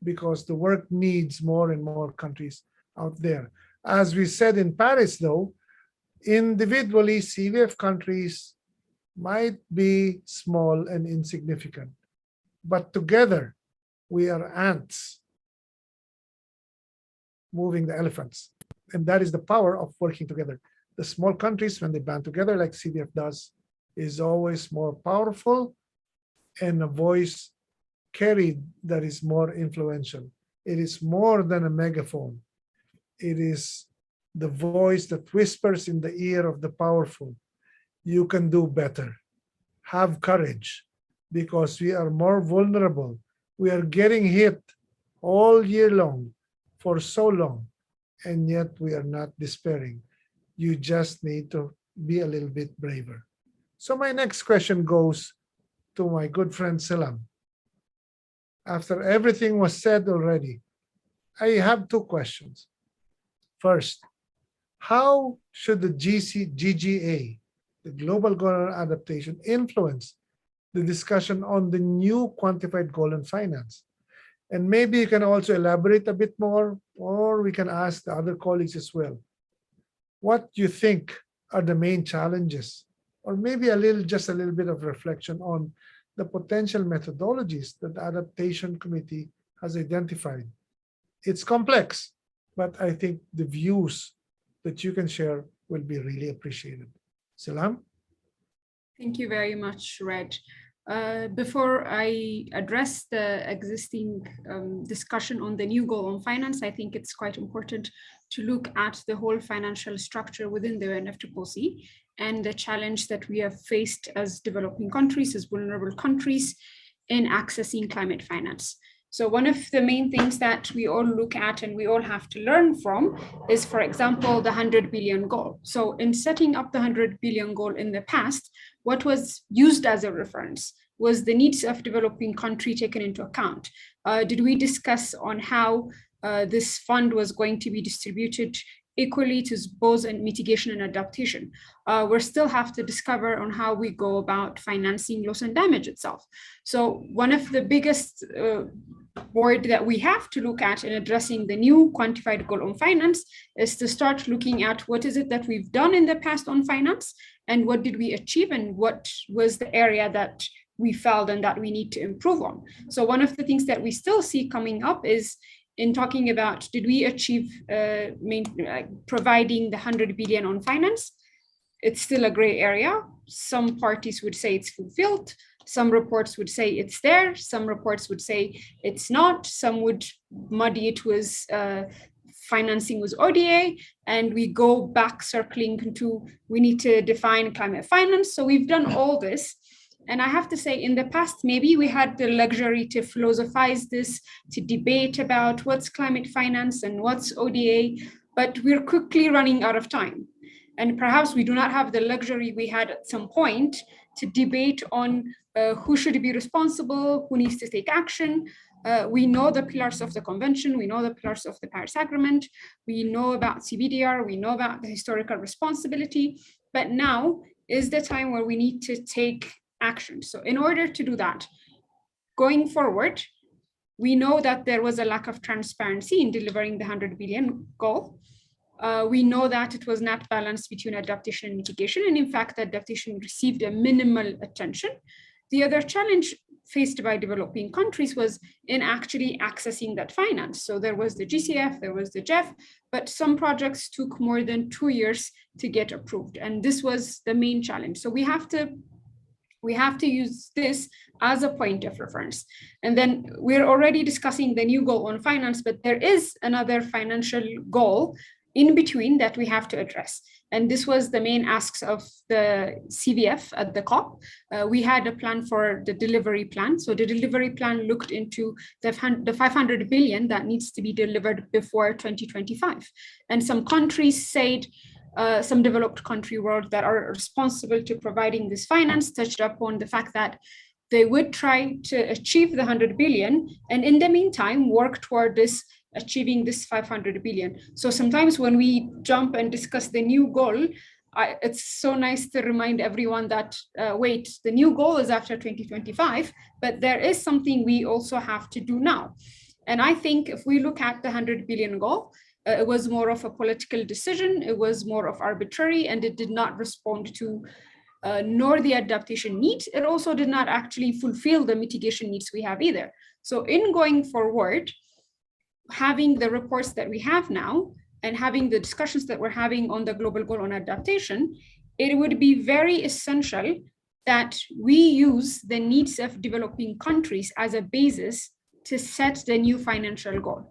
Speaker 1: because the work needs more and more countries out there. As we said in Paris, though, individually, CVF countries might be small and insignificant, but together we are ants moving the elephants. And that is the power of working together. The small countries, when they band together like CVF does, is always more powerful and a voice carried that is more influential. It is more than a megaphone. It is the voice that whispers in the ear of the powerful, you can do better. Have courage, because we are more vulnerable. We are getting hit all year long for so long, and yet we are not despairing. You just need to be a little bit braver. So my next question goes to my good friend Silam. After everything was said already, I have 2 questions. First, how should the GGA, the Global Goal Adaptation, influence the discussion on the new quantified goal and finance? And maybe you can also elaborate a bit more, or we can ask the other colleagues as well. What do you think are the main challenges? Or maybe just a little bit of reflection on the potential methodologies that the Adaptation Committee has identified. It's complex, but I think the views that you can share will be really appreciated. Salam?
Speaker 5: Thank you very much, Reg. Before I address the existing discussion on the new goal on finance, I think it's quite important to look at the whole financial structure within the UNFCCC and the challenge that we have faced as developing countries, as vulnerable countries, in accessing climate finance. So one of the main things that we all look at and we all have to learn from is, for example, the 100 billion goal. So in setting up the 100 billion goal in the past, what was used as a reference was the needs of developing country taken into account. Did we discuss on how this fund was going to be distributed equally to both in mitigation and adaptation? We still have to discover on how we go about financing loss and damage itself. So one of the biggest board that we have to look at in addressing the new quantified goal on finance is to start looking at what is it that we've done in the past on finance and what did we achieve and what was the area that we failed and that we need to improve on. So one of the things that we still see coming up is in talking about, did we achieve providing the 100 billion on finance? It's still a gray area. Some parties would say it's fulfilled. Some reports would say it's there. Some reports would say it's not. Some would muddy it with financing with ODA. And we go back circling into, we need to define climate finance. So we've done all this. And I have to say, in the past, maybe we had the luxury to philosophize this, to debate about what's climate finance and what's ODA, but we're quickly running out of time. And perhaps we do not have the luxury we had at some point to debate on who should be responsible, who needs to take action. We know the pillars of the convention, we know the pillars of the Paris Agreement, we know about CBDR, we know about the historical responsibility, but now is the time where we need to take action. So in order to do that, going forward, we know that there was a lack of transparency in delivering the 100 billion goal. We know that it was not balanced between adaptation and mitigation, and in fact, adaptation received a minimal attention. The other challenge faced by developing countries was in actually accessing that finance. So there was the GCF, there was the GEF, but some projects took more than 2 years to get approved, and this was the main challenge. So we have to use this as a point of reference. And then we're already discussing the new goal on finance, but there is another financial goal in between that we have to address. And this was the main asks of the CVF at the COP. We had a plan for the delivery plan. So the delivery plan looked into the 500 billion that needs to be delivered before 2025. And some countries said, some developed country world that are responsible to providing this finance touched upon the fact that they would try to achieve the 100 billion and in the meantime work toward this achieving this 500 billion. So sometimes when we jump and discuss the new goal, it's so nice to remind everyone that, wait, the new goal is after 2025, but there is something we also have to do now. And I think if we look at the 100 billion goal, it was more of a political decision, it was more of arbitrary, and it did not respond to nor the adaptation needs. It also did not actually fulfill the mitigation needs we have either. So in going forward, having the reports that we have now and having the discussions that we're having on the global goal on adaptation, it would be very essential that we use the needs of developing countries as a basis to set the new financial goal.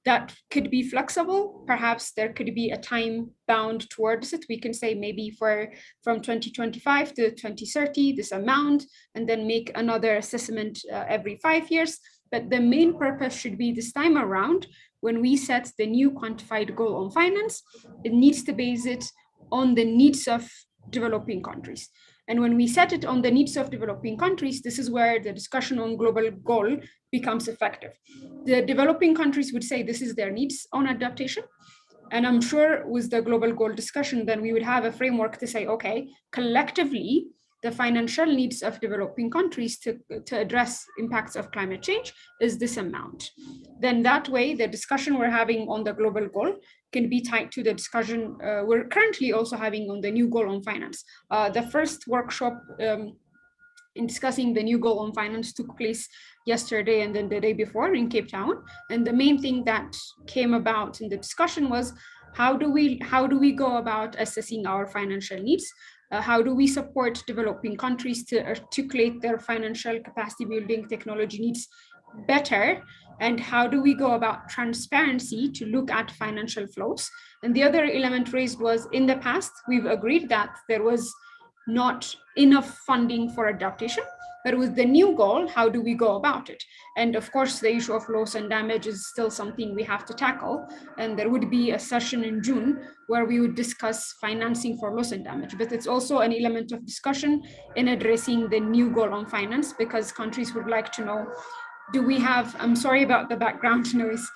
Speaker 5: That could be flexible. Perhaps there could be a time bound towards it. We can say maybe from 2025 to 2030, this amount, and then make another assessment every 5 years. But the main purpose should be this time around, when we set the new quantified goal on finance, it needs to base it on the needs of developing countries. And when we set it on the needs of developing countries, this is where the discussion on global goal becomes effective. The developing countries would say this is their needs on adaptation. And I'm sure with the global goal discussion, then we would have a framework to say, okay, collectively, the financial needs of developing countries to address impacts of climate change is this amount. Then that way, the discussion we're having on the global goal can be tied to the discussion we're currently also having on the new goal on finance. The first workshop in discussing the new goal on finance took place yesterday and then the day before in Cape Town. And the main thing that came about in the discussion was how do we go about assessing our financial needs? How do we support developing countries to articulate their financial capacity building technology needs better? And how do we go about transparency to look at financial flows? And the other element raised was, in the past, we've agreed that there was not enough funding for adaptation, but with the new goal, how do we go about it? And of course, the issue of loss and damage is still something we have to tackle. And there would be a session in June where we would discuss financing for loss and damage, but it's also an element of discussion in addressing the new goal on finance, because countries would like to know, do we have, I'm sorry about the background noise,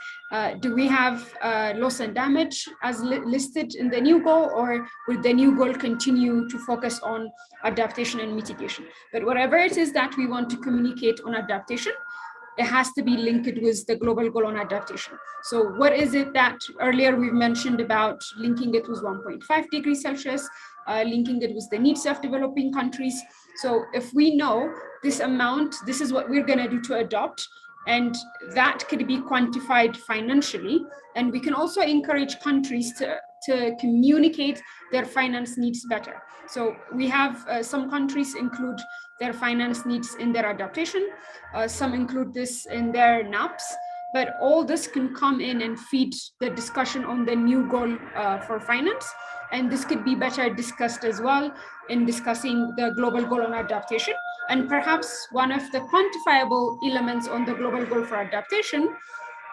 Speaker 5: do we have loss and damage as listed in the new goal, or will the new goal continue to focus on adaptation and mitigation? But whatever it is that we want to communicate on adaptation, it has to be linked with the global goal on adaptation. So what is it that earlier we've mentioned about linking it with 1.5 degrees Celsius, linking it with the needs of developing countries? So if we know this amount, this is what we're going to do to adopt, and that could be quantified financially. And we can also encourage countries to communicate their finance needs better. So we have some countries include their finance needs in their adaptation. Some include this in their NAPs, but all this can come in and feed the discussion on the new goal for finance. And this could be better discussed as well in discussing the global goal on adaptation. And perhaps one of the quantifiable elements on the global goal for adaptation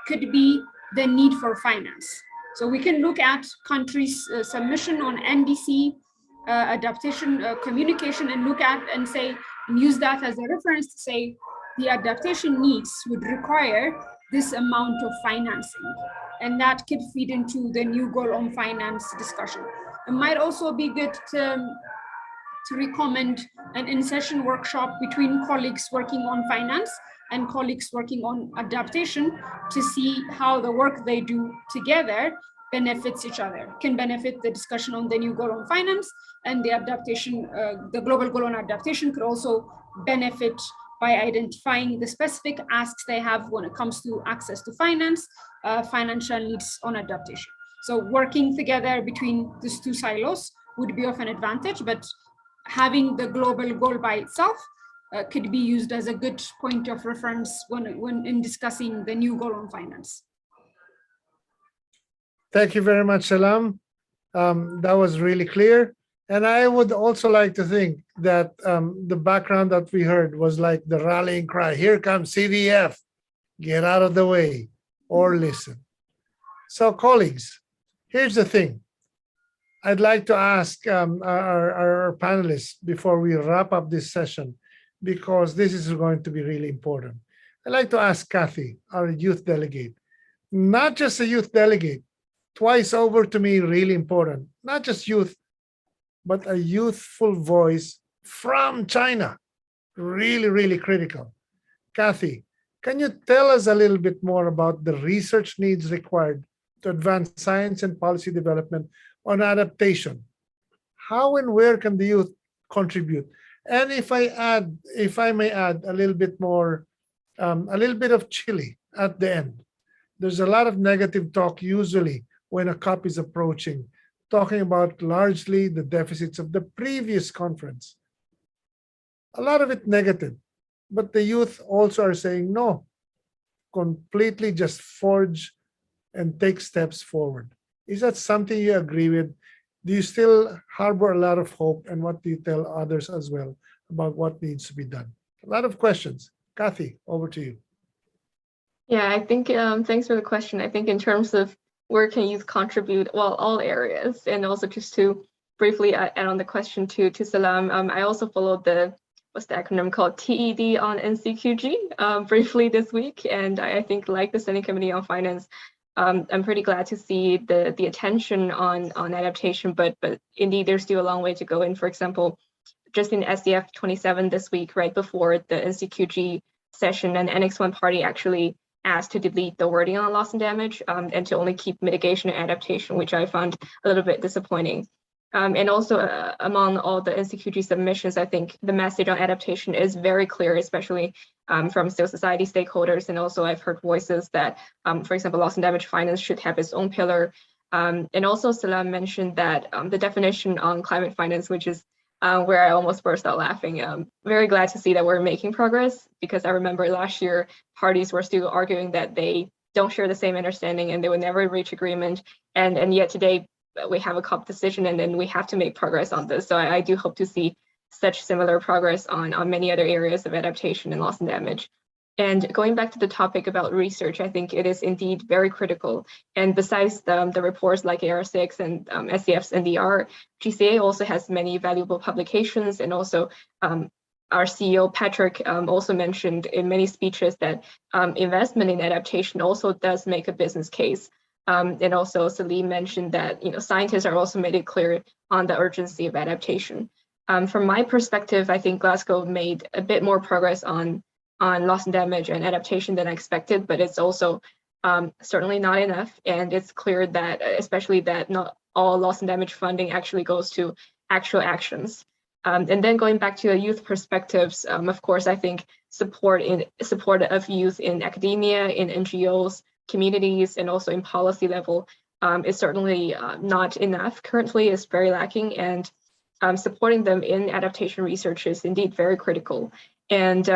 Speaker 5: could be the need for finance. So we can look at countries' submission on NDC adaptation communication and look at and say, and use that as a reference to say the adaptation needs would require this amount of financing. And that could feed into the new goal on finance discussion. It might also be good to recommend an in-session workshop between colleagues working on finance and colleagues working on adaptation to see how the work they do together benefits each other, can benefit the discussion on the new goal on finance, and the adaptation, the global goal on adaptation could also benefit by identifying the specific asks they have when it comes to access to finance, financial needs on adaptation. So working together between these two silos would be of an advantage, but having the global goal by itself could be used as a good point of reference when in discussing the new goal on finance.
Speaker 1: Thank you very much, Salam. That was really clear. And I would also like to think that the background that we heard was like the rallying cry, here comes CVF, get out of the way or listen. So colleagues, here's the thing. I'd like to ask our panelists before we wrap up this session, because this is going to be really important. I'd like to ask Kathy, our youth delegate, not just a youth delegate, twice over to me, really important, not just youth, but a youthful voice from China, really, really critical. Kathy, can you tell us a little bit more about the research needs required to advance science and policy development on adaptation? How and where can the youth contribute? And if I may add a little bit more, a little bit of chili at the end. There's a lot of negative talk usually when a COP is approaching, talking about largely the deficits of the previous conference. A lot of it negative, but the youth also are saying, no, completely just forge and take steps forward. Is that something you agree with? Do you still harbor a lot of hope? And what do you tell others as well about what needs to be done? A lot of questions. Kathy, over to you.
Speaker 6: Yeah, I think, thanks for the question. I think in terms of where can youth contribute, well, all areas. And also just to briefly add on the question to Salam, I also followed what's the acronym called, TED on NCQG briefly this week. And I think like the Standing Committee on Finance, I'm pretty glad to see the attention on adaptation, but indeed there's still a long way to go. And for example, just in SDF 27 this week, right before the NCQG session, an Annex 1 party actually asked to delete the wording on loss and damage and to only keep mitigation and adaptation, which I found a little bit disappointing. And also among all the NCQG submissions, I think the message on adaptation is very clear, especially from civil society stakeholders. And also I've heard voices that, for example, loss and damage finance should have its own pillar. And also Salam mentioned that the definition on climate finance, which is where I almost burst out laughing. Very glad to see that we're making progress, because I remember last year parties were still arguing that they don't share the same understanding and they would never reach agreement. And yet today we have a COP decision and then we have to make progress on this. So I do hope to see such similar progress on many other areas of adaptation and loss and damage. And going back to the topic about research, I think it is indeed very critical. And besides the reports like AR6 and SCF's NDR, GCA also has many valuable publications. And also our CEO, Patrick, also mentioned in many speeches that investment in adaptation also does make a business case. And also Salim mentioned that scientists are also made it clear on the urgency of adaptation. From my perspective, I think Glasgow made a bit more progress on loss and damage and adaptation than I expected, but it's also certainly not enough. And it's clear that, especially that not all loss and damage funding actually goes to actual actions. And then going back to the youth perspectives, of course, I think support of youth in academia, in NGOs, communities, and also in policy level is certainly not enough. Currently, is very lacking, and supporting them in adaptation research is indeed very critical. And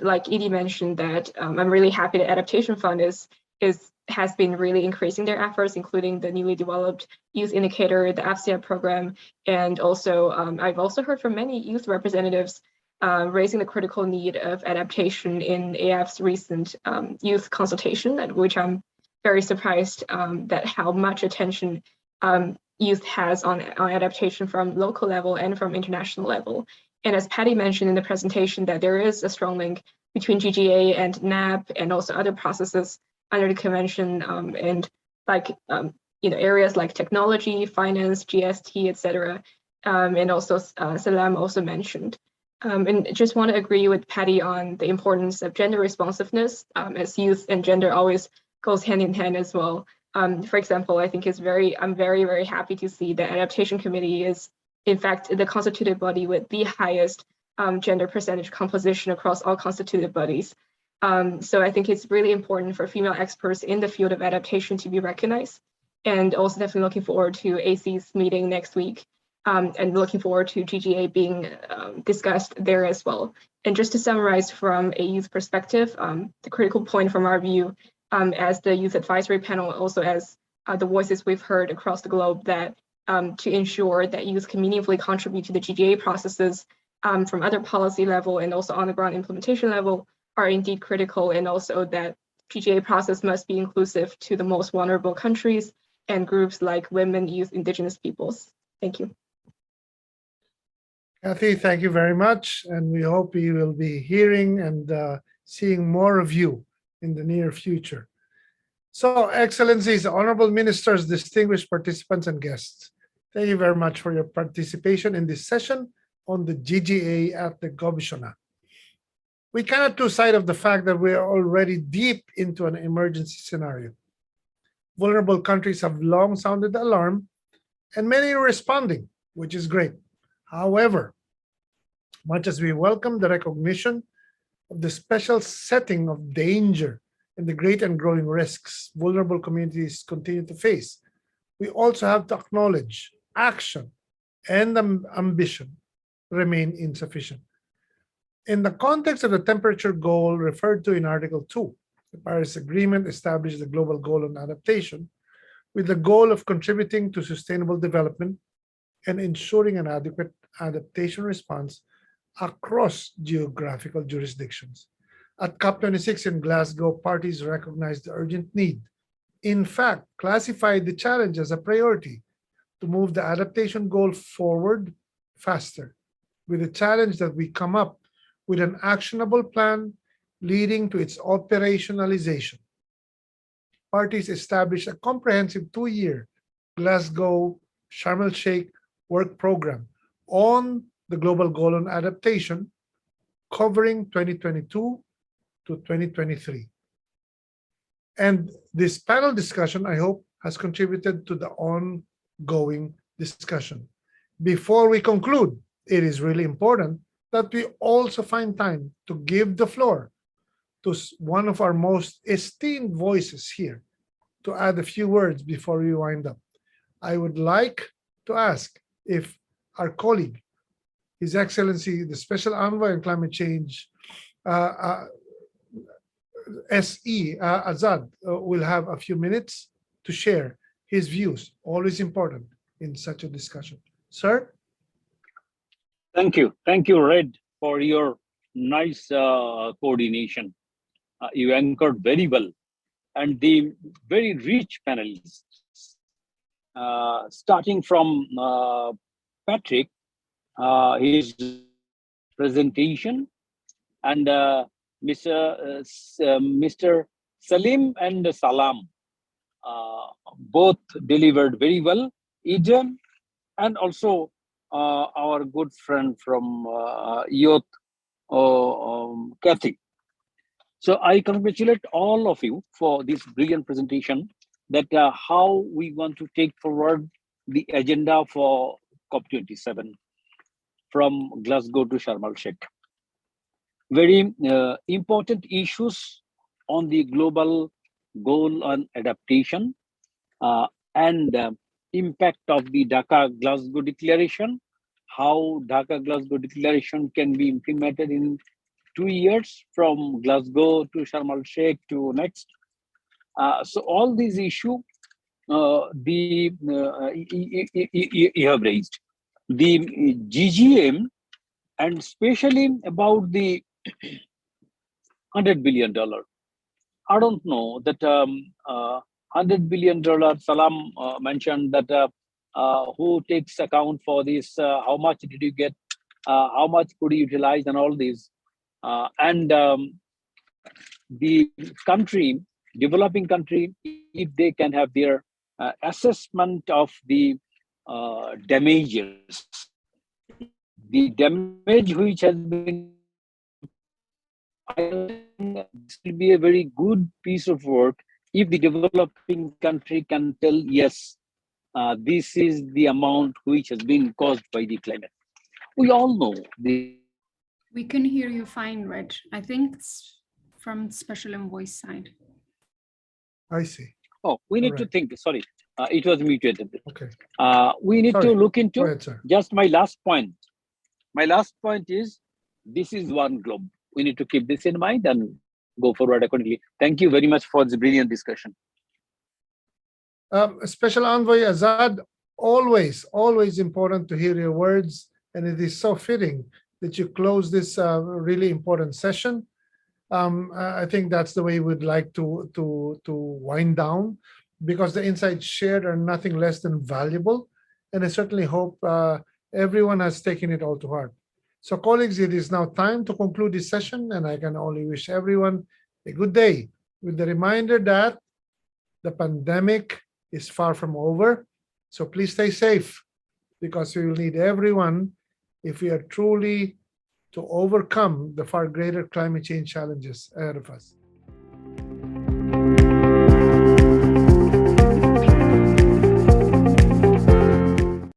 Speaker 6: like Edie mentioned, that I'm really happy that Adaptation Fund has been really increasing their efforts, including the newly developed youth indicator, the AFCIA program, and also I've also heard from many youth representatives raising the critical need of adaptation in AF's recent youth consultation, at which I'm very surprised that how much attention youth has on adaptation from local level and from international level. And as Patty mentioned in the presentation, that there is a strong link between GGA and NAP and also other processes under the convention, and like areas like technology, finance, GST, etc. And also Salam also mentioned. And just want to agree with Patty on the importance of gender responsiveness, as youth and gender always goes hand in hand as well. For example, I think I'm very, very happy to see the Adaptation Committee is in fact the constituted body with the highest gender percentage composition across all constituted bodies. So I think it's really important for female experts in the field of adaptation to be recognized. And also definitely looking forward to AC's meeting next week, and looking forward to GGA being discussed there as well. And just to summarize from a youth perspective, the critical point from our view as the youth advisory panel, also as the voices we've heard across the globe, that to ensure that youth can meaningfully contribute to the GGA processes from other policy level and also on the ground implementation level are indeed critical, and also that GGA process must be inclusive to the most vulnerable countries and groups like women, youth, indigenous peoples. Thank you.
Speaker 1: Kathy, thank you very much. And we hope we will be hearing and seeing more of you in the near future. So, Excellencies, Honorable Ministers, distinguished participants and guests, thank you very much for your participation in this session on the GGA at the Gobeshona. We cannot lose sight of the fact that we are already deep into an emergency scenario. Vulnerable countries have long sounded the alarm, and many are responding, which is great. However, much as we welcome the recognition of the special setting of danger and the great and growing risks vulnerable communities continue to face, we also have to acknowledge action and ambition remain insufficient. In the context of the temperature goal referred to in Article 2, the Paris Agreement established the global goal on adaptation with the goal of contributing to sustainable development and ensuring an adequate adaptation response across geographical jurisdictions. At COP26 in Glasgow, parties recognized the urgent need, in fact, classified the challenge as a priority to move the adaptation goal forward faster, with the challenge that we come up with an actionable plan leading to its operationalization. Parties established a comprehensive 2-year Glasgow Sharm el-Sheikh work program on the Global Goal on Adaptation, covering 2022 to 2023. And this panel discussion, I hope, has contributed to the ongoing discussion. Before we conclude, it is really important that we also find time to give the floor to one of our most esteemed voices here to add a few words before we wind up. I would like to ask if our colleague, His Excellency, the Special Envoy on Climate Change, SE Azad, will have a few minutes to share his views, always important in such a discussion. Sir?
Speaker 7: Thank you, Red, for your nice coordination. You anchored very well, and the very rich panelists, starting from Patrick, his presentation, and Mr. Salim and Salam, both delivered very well. Eden, and also our good friend from youth, Kathy. So I congratulate all of you for this brilliant presentation, that how we want to take forward the agenda for COP27 from Glasgow to Sharm el-Sheikh. Very important issues on the global goal on adaptation and impact of the Dhaka-Glasgow Declaration, how Dhaka-Glasgow Declaration can be implemented in 2 years from Glasgow to Sharm el-Sheikh to next. So all these issues you have raised. The GGM, and especially about the $100 billion. I don't know that $100 billion, Salam mentioned that who takes account for this, how much did you get, how much could you utilize, and all these. And the country, developing country, if they can have their assessment of the damages, the damage which has been, I think this will be a very good piece of work if the developing country can tell, yes, this is the amount which has been caused by the climate. We all know the.
Speaker 5: We can hear you fine, Reg. I think it's from Special Envoy's side.
Speaker 1: I see.
Speaker 7: Oh, we need to think. Sorry, it was muted.
Speaker 1: Okay.
Speaker 7: We need to look into.
Speaker 1: Go ahead, sir.
Speaker 7: Just my last point. My last point is, this is one globe. We need to keep this in mind and go forward accordingly. Thank you very much for this brilliant discussion.
Speaker 1: Special Envoy Azad, always important to hear your words, and it is so fitting that you close this really important session. I think that's the way we'd like to wind down, because the insights shared are nothing less than valuable, and I certainly hope everyone has taken it all to heart. So colleagues, it is now time to conclude this session, and I can only wish everyone a good day, with the reminder that the pandemic is far from over. So please stay safe, because we will need everyone if we are truly to overcome the far greater climate change challenges ahead of us.